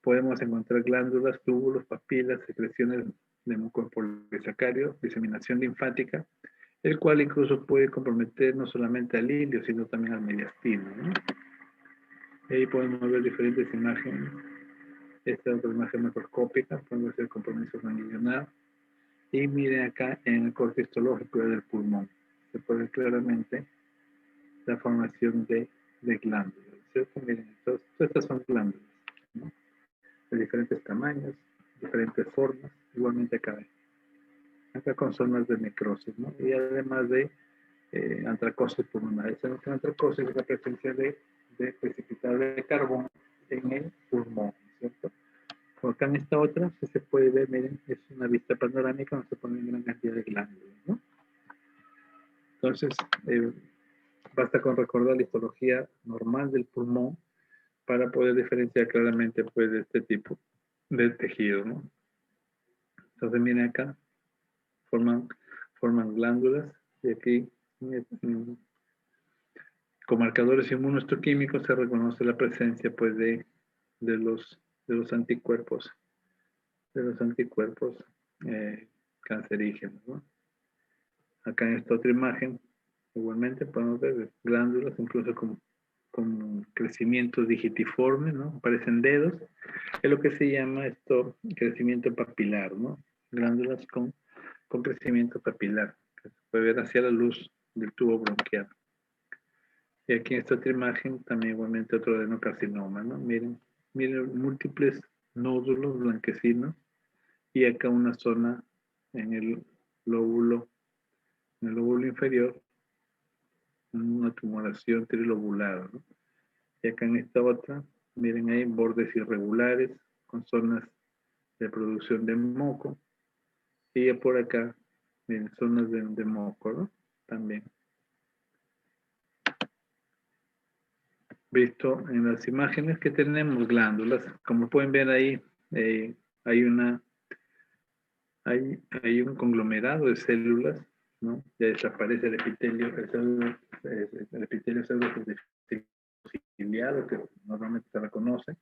podemos encontrar glándulas, túbulos, papilas, secreciones de mucopolisacárido, diseminación linfática, el cual incluso puede comprometer no solamente al hilio, sino también al mediastino, ¿no? Ahí podemos ver diferentes imágenes. Esta es otra imagen macroscópica, podemos ver compromiso ganglionar. Y miren acá en el corte histológico del pulmón. Se puede ver claramente la formación de glándulas, ¿cierto? Miren, todas estas son glándulas, ¿no? De diferentes tamaños, diferentes formas, igualmente acá con zonas de necrosis, ¿no? Y además de antracosis pulmonar. Esa antracosis es la presencia de precipitado de carbón en el pulmón, ¿cierto? Como acá en esta otra, se puede ver, miren, es una vista panorámica donde se ponen gran cantidad de glándulas, ¿no? Entonces, basta con recordar la histología normal del pulmón para poder diferenciar claramente, pues, de este tipo de tejido, ¿no? Entonces, miren acá, forman glándulas y aquí, con marcadores inmunohistoquímicos se reconoce la presencia, pues, de los anticuerpos, cancerígenos, ¿no? Acá en esta otra imagen, igualmente podemos ver glándulas, incluso con crecimiento digitiforme, ¿no? Aparecen dedos. Es lo que se llama esto crecimiento papilar, ¿no? Glándulas con crecimiento papilar, que se puede ver hacia la luz del tubo bronquial. Y aquí en esta otra imagen, también igualmente otro adenocarcinoma, ¿no? Miren múltiples nódulos blanquecinos y acá una zona en el lóbulo inferior, una tumoración trilobulada, ¿no? Y acá en esta otra, miren ahí, bordes irregulares con zonas de producción de moco. Y por acá, miren, zonas de moco, ¿no? También. Visto en las imágenes que tenemos glándulas, como pueden ver ahí, hay un conglomerado de células, ¿no? Ya desaparece el epitelio, el epitelio ciliado, que normalmente se reconoce.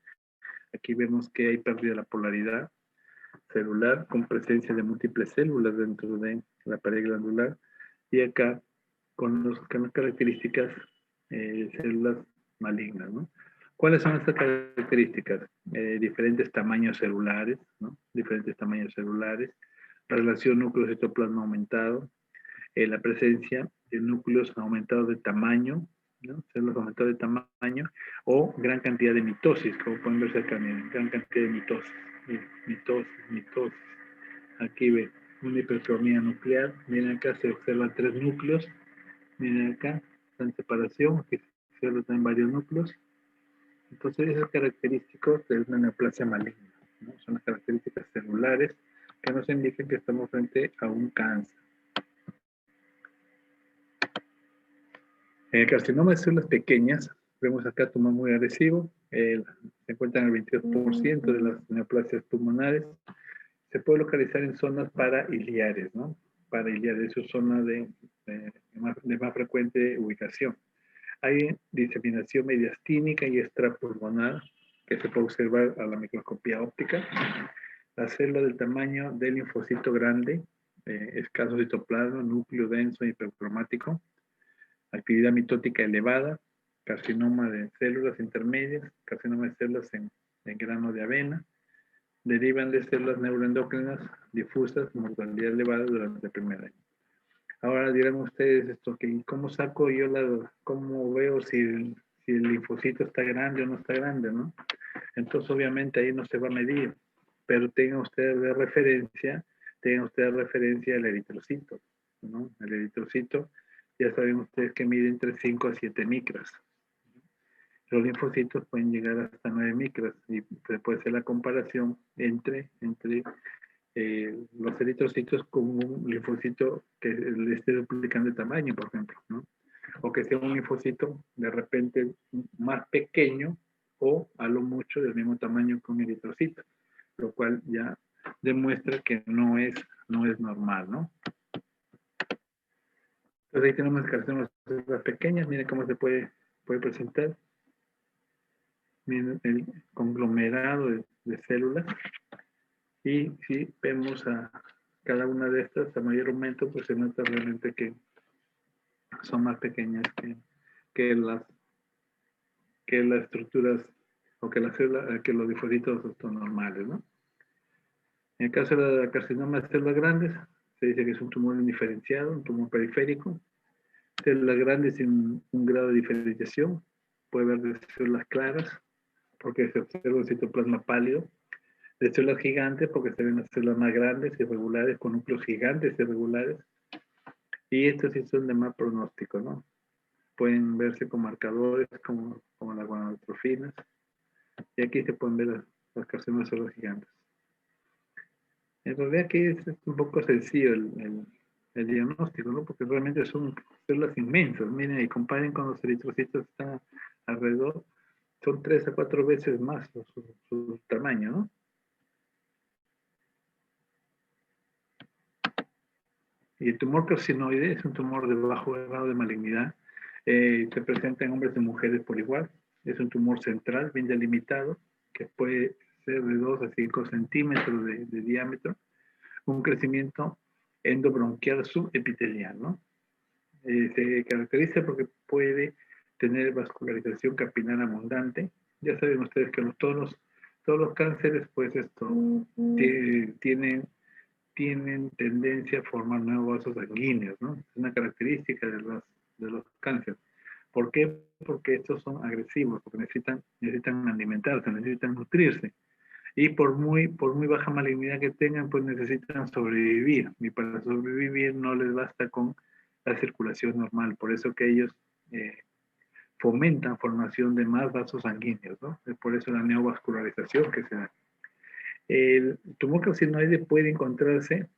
Aquí vemos que hay pérdida de la polaridad celular con presencia de múltiples células dentro de la pared glandular, y acá con las características células malignas, ¿no? ¿Cuáles son estas características? Diferentes tamaños celulares, ¿no? Diferentes tamaños celulares, relación núcleo-citoplasma aumentado, la presencia de núcleos aumentados de tamaño, ¿no? Células aumentadas de tamaño, o gran cantidad de mitosis, como pueden verse acá, miren, gran cantidad de mitosis, mitosis. Aquí ve una hipertromía nuclear, miren acá se observan 3 núcleos, miren acá, está en separación, aquí se observan varios núcleos. Entonces, esas características de una neoplasia maligna, ¿no? Son las características celulares que nos indican que estamos frente a un cáncer. En el carcinoma de células pequeñas, vemos acá tumor muy agresivo, se encuentra en el 22% de las neoplasias pulmonares. Se puede localizar en zonas parailiares, ¿no? Parailiares, es zona de más frecuente ubicación. Hay diseminación mediastínica y extrapulmonar que se puede observar a la microscopía óptica. La célula del tamaño del linfocito grande, escaso citoplasma, núcleo denso hipercromático, actividad mitótica elevada, carcinoma de células intermedias, carcinoma de células en grano de avena, derivan de células neuroendocrinas difusas, mortalidad elevada durante el primer año. Ahora dirán ustedes esto, que ¿cómo saco yo cómo veo si el linfocito está grande o no está grande, ¿no? Entonces obviamente ahí no se va a medir, pero tengan ustedes de referencia el eritrocito, ¿no? El eritrocito, ya saben ustedes que mide entre 5 a 7 micras. Los linfocitos pueden llegar hasta 9 micras y se puede hacer la comparación entre los eritrocitos con un linfocito que le esté duplicando de tamaño, por ejemplo, ¿no? O que sea un linfocito de repente más pequeño o a lo mucho del mismo tamaño que un eritrocito, lo cual ya demuestra que no es normal, ¿no? Entonces ahí tenemos carcinomas pequeñas, miren cómo se puede presentar. Miren el conglomerado de células. Y si vemos a cada una de estas, a mayor aumento, pues se nota realmente que son más pequeñas que las estructuras o que que los linfocitos son normales, ¿no? En el caso de la carcinoma de células grandes, se dice que es un tumor indiferenciado, un tumor periférico. Células grandes sin un grado de diferenciación, puede haber de células claras, porque se observa un citoplasma pálido, de células gigantes, porque se ven las células más grandes, irregulares, con núcleos gigantes irregulares, y estos sí son de mal pronóstico, ¿no? Pueden verse con marcadores como las gonadotrophinas, y aquí se pueden ver las carcinomas de células gigantes. En realidad aquí es un poco sencillo el diagnóstico, ¿no? Porque realmente son células inmensas. Miren y comparen con los eritrocitos que están alrededor, son 3 a 4 veces más su tamaño, ¿no? Y el tumor carcinoide es un tumor de bajo grado de malignidad. Se presenta en hombres y mujeres por igual. Es un tumor central, bien delimitado, que puede ser de 2 a 5 centímetros de diámetro. Un crecimiento endobronquial subepitelial, ¿no? Se caracteriza porque puede tener vascularización capilar abundante. Ya saben ustedes que todos los cánceres, pues tienen tendencia a formar nuevos vasos sanguíneos, ¿no? Es una característica de los cánceres. ¿Por qué? Porque estos son agresivos, porque necesitan alimentarse, necesitan nutrirse. Y por muy baja malignidad que tengan, pues necesitan sobrevivir. Y para sobrevivir no les basta con la circulación normal. Por eso que ellos fomentan formación de más vasos sanguíneos, ¿no? Es por eso la neovascularización que se da. El tumor carcinoide puede encontrarse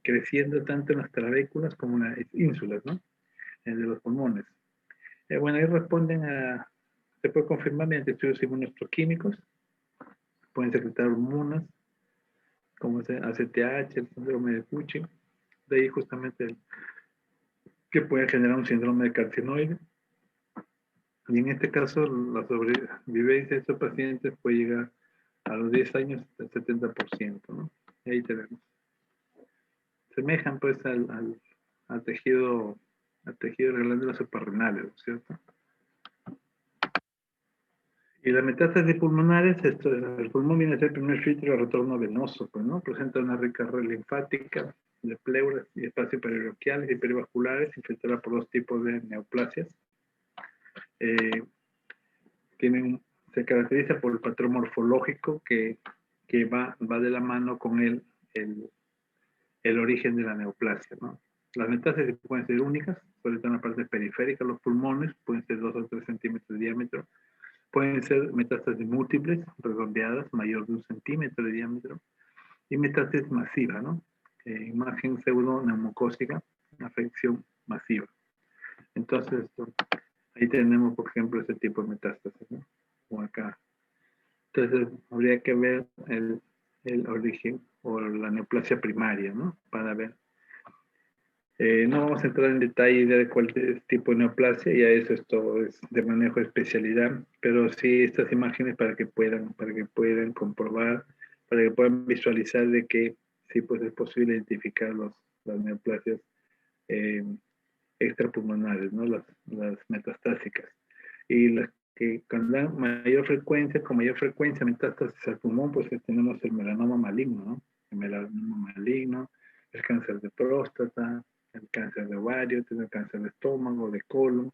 creciendo tanto en las trabéculas como en las ínsulas, ¿no? De los pulmones. Bueno, ahí se puede confirmar mediante estudios inmunohistoquímicos, pueden secretar hormonas, como el ACTH, el síndrome de Cushing, de ahí justamente que puede generar un síndrome de carcinoide. Y en este caso, la sobrevivencia de estos pacientes puede llegar a los 10 años hasta el 70%, ¿no? Y ahí tenemos. Semejan pues al tejido de las glándulas suprarrenales, ¿cierto? Y las metástasis pulmonares, el pulmón viene a ser el primer filtro de retorno venoso, pues, ¿no? Presenta una rica red linfática de pleuras y espacios peribronquiales y perivasculares, infiltrada por 2 tipos de neoplasias. Se caracteriza por el patrón morfológico que va de la mano con el origen de la neoplasia, ¿no? Las metástasis pueden ser únicas, pueden estar en la parte periférica, los pulmones pueden ser 2 o 3 centímetros de diámetro, pueden ser metástasis múltiples, redondeadas, mayor de 1 centímetro de diámetro, y metástasis masiva, ¿no? Imagen pseudoneumocócica, afección masiva. Entonces, ahí tenemos, por ejemplo, ese tipo de metástasis, ¿no? Como acá. Entonces, habría que ver el origen o la neoplasia primaria, ¿no? Para ver. No vamos a entrar en detalle de cuál tipo de neoplasia, ya eso es de manejo de especialidad, pero sí estas imágenes para que puedan comprobar, para que puedan visualizar de que sí pues es posible identificar las neoplasias extrapulmonares, ¿no? Las metastásicas. Y las que con la mayor frecuencia, con mayor frecuencia metástasis al pulmón, pues tenemos el melanoma maligno, ¿no? El melanoma maligno, el cáncer de próstata, el cáncer de ovario, el cáncer de estómago, de colon.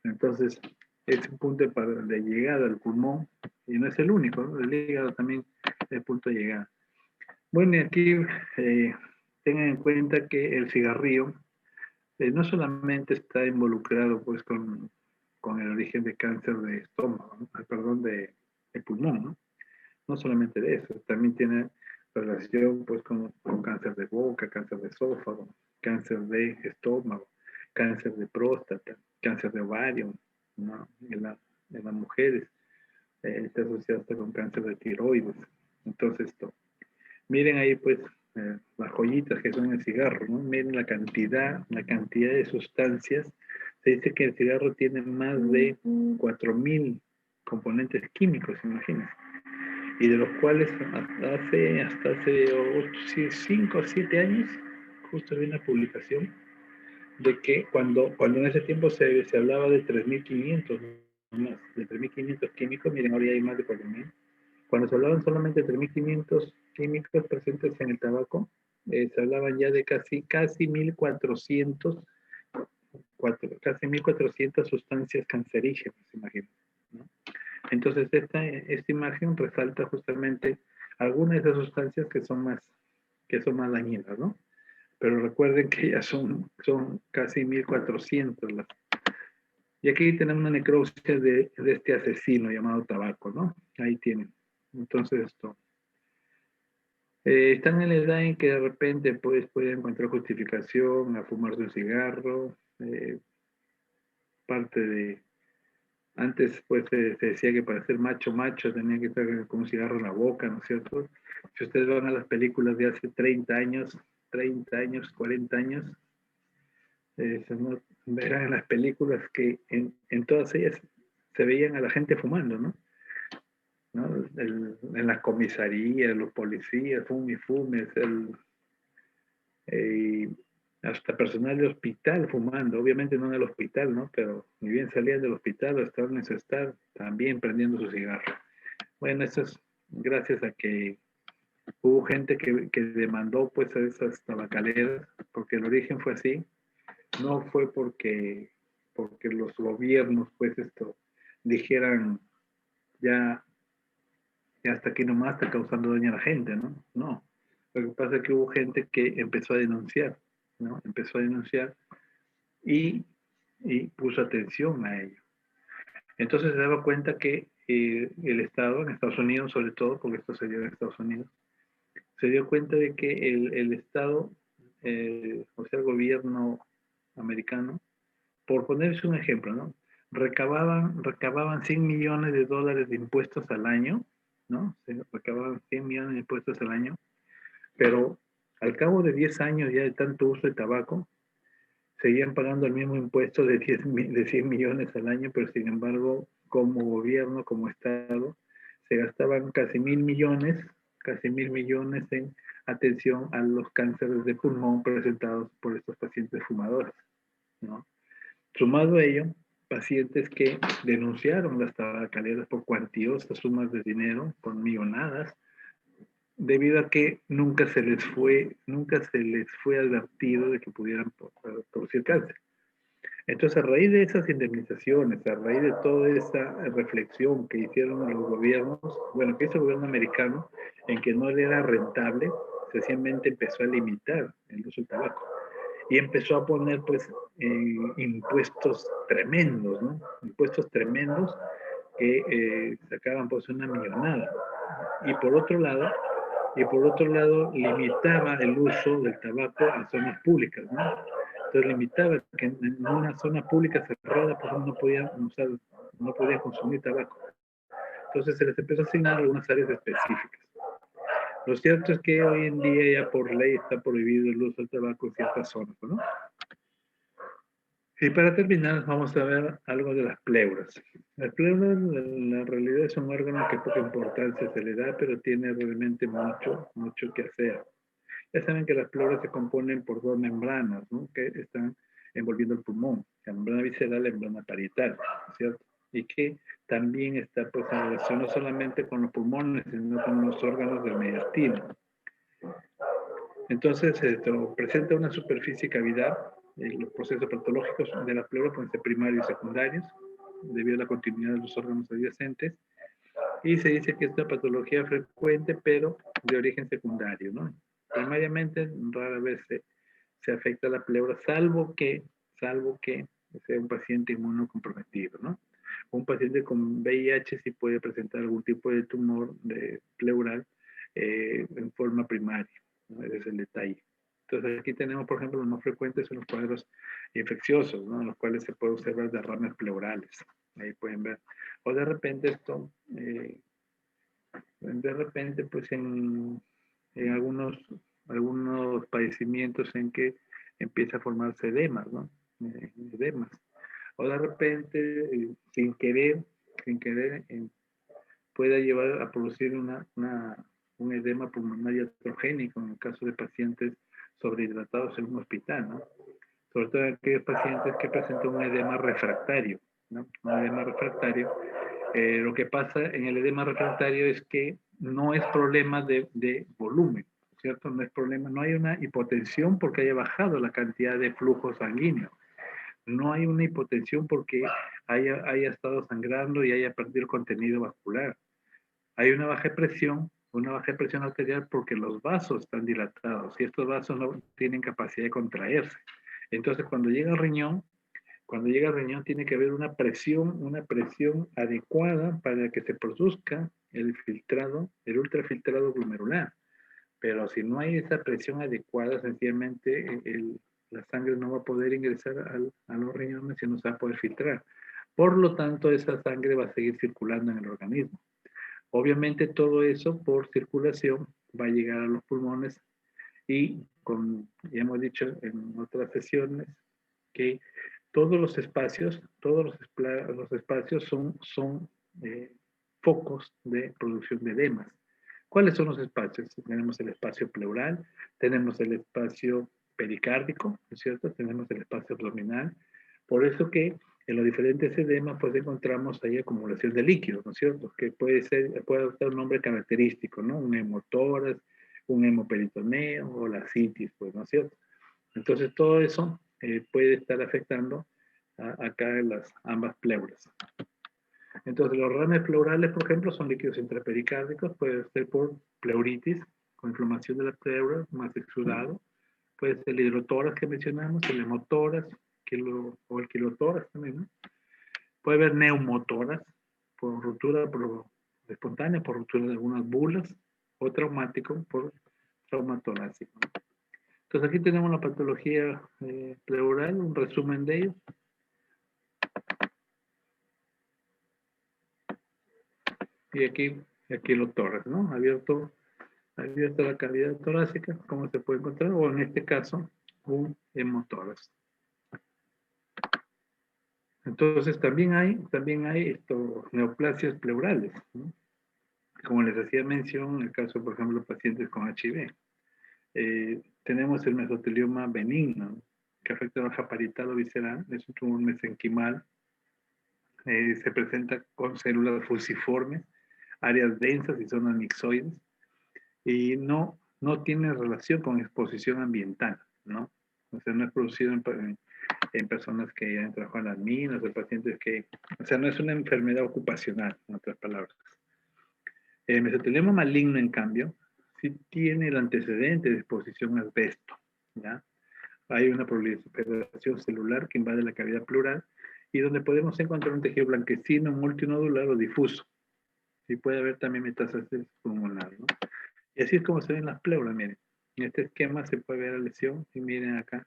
Entonces, es un punto de llegada al pulmón, y no es el único, ¿no? El hígado también es el punto de llegada. Bueno, y aquí tengan en cuenta que el cigarrillo no solamente está involucrado pues con el origen de cáncer de estómago, ¿no? Perdón, de pulmón, ¿no? No solamente de eso, también tiene relación pues con cáncer de boca, cáncer de esófago, cáncer de estómago, cáncer de próstata, cáncer de ovario, ¿no? En las mujeres está asociado hasta con cáncer de tiroides. Entonces, miren ahí pues las joyitas que son el cigarro, ¿no? Miren la cantidad de sustancias. Se dice que el cigarro tiene más de 4.000 componentes químicos, imagínense, y de los cuales hasta hace 5 o 7 años, justo vi una publicación de que cuando en ese tiempo se hablaba de 3.500, más, de 3.500 químicos, miren, ahora ya hay más de 4.000. Cuando se hablaban solamente de 3.500 químicos presentes en el tabaco, se hablaban ya de casi 1.400, casi 1.400 sustancias cancerígenas, imagínense, ¿no? Entonces, esta imagen resalta justamente algunas de esas sustancias que son más dañinas, ¿no? Pero recuerden que ya son casi 1.400 las. Y aquí tenemos una necropsia de este asesino llamado tabaco, ¿no? Ahí tienen. Entonces, están en la edad en que de repente pues, puede encontrar justificación a fumarse un cigarro, parte de. Antes pues se decía que para ser macho tenía que estar con un cigarro en la boca, ¿no es cierto? Si ustedes van a las películas de hace 30 años, 40 años, verán en las películas que en todas ellas se veían a la gente fumando, ¿no? ¿No? En las comisarías, los policías, fumes, hasta personal de hospital fumando, obviamente no en el hospital, ¿no? Pero ni bien salían del hospital o estaban en su estado, también prendiendo su cigarro. Bueno, eso es gracias a que hubo gente que demandó pues a esas tabacaleras, porque el origen fue así, no fue porque los gobiernos pues dijeran ya, ya hasta aquí nomás está causando daño a la gente, ¿no? No. Lo que pasa es que hubo gente que empezó a denunciar, ¿no? Empezó a denunciar y, y puso atención a ello. Entonces se daba cuenta que el Estado, en Estados Unidos sobre todo, porque esto se dio en Estados Unidos, se dio cuenta de que el Estado, o sea, el gobierno americano, por ponerse un ejemplo, ¿no? Recababan 100 millones de dólares de impuestos al año, ¿no? Se recababan 100 millones de impuestos al año, pero al cabo de 10 años ya de tanto uso de tabaco, seguían pagando el mismo impuesto de 100 millones al año, pero sin embargo, como gobierno, como Estado, se gastaban casi mil millones en atención a los cánceres de pulmón presentados por estos pacientes fumadores, ¿no? Sumado a ello, pacientes que denunciaron las tabacaleras por cuantiosas sumas de dinero, por millonadas, debido a que nunca se les fue advertido de que pudieran producir cáncer. Entonces, a raíz de esas indemnizaciones, a raíz de toda esa reflexión que hicieron los gobiernos, bueno, que hizo el gobierno americano, en que no le era rentable, sencillamente empezó a limitar el uso del tabaco y empezó a poner, pues, impuestos tremendos, ¿no? Impuestos tremendos que sacaban, pues, una millonada. Y por otro lado, limitaba el uso del tabaco en zonas públicas, ¿no? Entonces limitaba que en una zona pública cerrada, pues no podían usar, no podían consumir tabaco. Entonces se les empezó a asignar algunas áreas específicas. Lo cierto es que hoy en día ya por ley está prohibido el uso del tabaco en ciertas zonas, ¿no? Y para terminar, vamos a ver algo de las pleuras. Las pleuras, en la realidad, es un órgano que poca importancia se le da, pero tiene realmente mucho que hacer. Ya saben que las pleuras se componen por dos membranas, ¿no? Que están envolviendo el pulmón, la membrana visceral y la membrana parietal, ¿cierto? y que también está pues en relación no solamente con los pulmones, sino con los órganos del mediastino. Entonces, esto presenta una superficie cavidad. Los procesos patológicos de la pleura pueden ser primarios y secundarios, debido a la continuidad de los órganos adyacentes. Y se dice que es una patología frecuente, pero de origen secundario, ¿no? Primariamente, rara vez se afecta a la pleura, salvo que sea un paciente inmunocomprometido, ¿no? Un paciente con VIH sí puede presentar algún tipo de tumor de pleural en forma primaria, ¿no? Ese es el detalle. Entonces aquí tenemos, por ejemplo, los más frecuentes son los cuadros infecciosos, ¿no? En los cuales se puede observar derrames pleurales. Ahí pueden ver. O de repente esto, pues en algunos padecimientos en que empieza a formarse edemas, ¿no? Edemas. O de repente, sin querer, puede llevar a producir un edema pulmonar iatrogénico en el caso de pacientes sobrehidratados en un hospital, ¿no? Sobre todo aquellos pacientes que presentan un edema refractario, ¿no? Un edema refractario. Lo que pasa en el edema refractario es que no es problema de volumen, ¿cierto? No es problema, no hay una hipotensión porque haya bajado la cantidad de flujo sanguíneo. No hay una hipotensión porque haya estado sangrando y haya perdido el contenido vascular. Hay una baja presión arterial porque los vasos están dilatados y estos vasos no tienen capacidad de contraerse. Entonces, cuando llega al riñón tiene que haber una presión adecuada para que se produzca el filtrado, el ultrafiltrado glomerular. Pero si no hay esa presión adecuada, sencillamente la sangre no va a poder ingresar a los riñones y no se va a poder filtrar. Por lo tanto, esa sangre va a seguir circulando en el organismo. Obviamente todo eso por circulación va a llegar a los pulmones y ya hemos dicho en otras sesiones que todos los espacios son focos de producción de edemas. ¿Cuáles son los espacios? Tenemos el espacio pleural, tenemos el espacio pericárdico, ¿no es cierto? Tenemos el espacio abdominal. Por eso que en los diferentes edemas pues encontramos ahí acumulación de líquidos, ¿no es cierto? Que puede adoptar un nombre característico, ¿no? Un hemotórax, un hemoperitoneo o la citis, pues, ¿no es cierto? Entonces todo eso puede estar afectando acá en ambas pleuras. Entonces los derrames pleurales, por ejemplo, son líquidos intrapericárdicos, puede ser por pleuritis, con inflamación de la pleura, más exudado, puede ser el hidrotórax que mencionamos, el hemotórax, o el kilotórax también, ¿no? Puede haber neumotórax, por ruptura espontánea, por ruptura de algunas bulas, o traumático, por trauma torácico. Entonces aquí tenemos la patología pleural, un resumen de ello. Y aquí los tórax, ¿no? Abierto la cavidad torácica, como se puede encontrar, o en este caso, un hemotórax. Entonces también hay neoplasias pleurales, ¿no? Como les hacía mención, en el caso, por ejemplo, de pacientes con HIV. Tenemos el mesotelioma benigno, que afecta a la hoja parietal o visceral, es un tumor mesenquimal, se presenta con células fusiformes, áreas densas y zonas mixoides, y no tiene relación con exposición ambiental, ¿no? O sea, no es producido en personas que hayan trabajado en las minas, o pacientes o sea, no es una enfermedad ocupacional, en otras palabras. El mesotelioma maligno, en cambio, sí tiene el antecedente de exposición a asbesto, ¿ya? Hay una proliferación celular que invade la cavidad pleural y donde podemos encontrar un tejido blanquecino, multinodular o difuso. Y puede haber también metástasis pulmonar, ¿no? Y así es como se ven las pleuras, miren. En este esquema se puede ver la lesión y miren acá,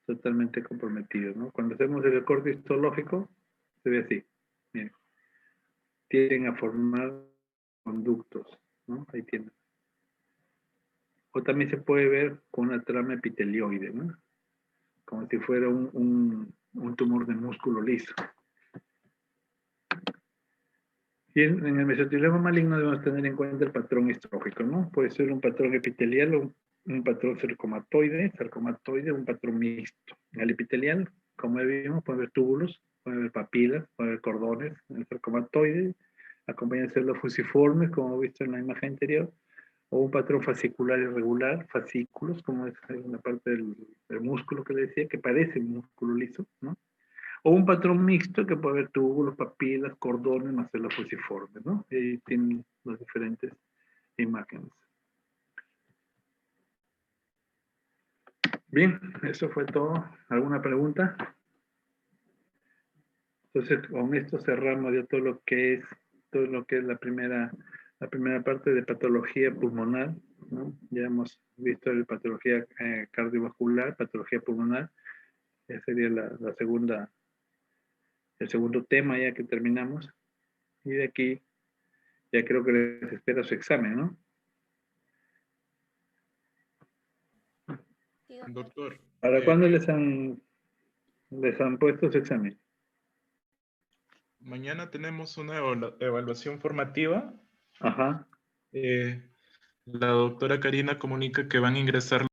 totalmente comprometido, ¿no? Cuando hacemos el recorte histológico, se ve así, miren. Tienden a formar conductos, ¿no? Ahí tienen. O también se puede ver con una trama epitelioide, ¿no? Como si fuera un tumor de músculo liso. Y en el mesotelioma maligno debemos tener en cuenta el patrón histológico, ¿no? Puede ser un patrón epitelial o un patrón sarcomatoide, un patrón mixto. En el epitelial, como vimos, puede haber túbulos puede haber papilas, puede haber cordones en el sarcomatoide, acompañan células fusiformes, como hemos visto en la imagen anterior, o un patrón fascicular irregular, fascículos, como es una parte del músculo que le decía, que parece un músculo liso, ¿no? O un patrón mixto que puede haber túbulos, papilas, cordones, más células fusiformes, ¿no? Y tienen las diferentes imágenes. Bien, eso fue todo. ¿Alguna pregunta? Entonces, con esto cerramos ya todo lo que es la primera parte de patología pulmonar, ¿no? Ya hemos visto la patología cardiovascular, patología pulmonar. Ya sería la segunda, el segundo tema ya que terminamos. Y de aquí ya creo que les espera su examen, ¿no? Sí, doctor. Doctor, ¿Para cuándo les han puesto su examen? mañana tenemos una evaluación formativa. Ajá. La doctora Karina comunica que van a ingresar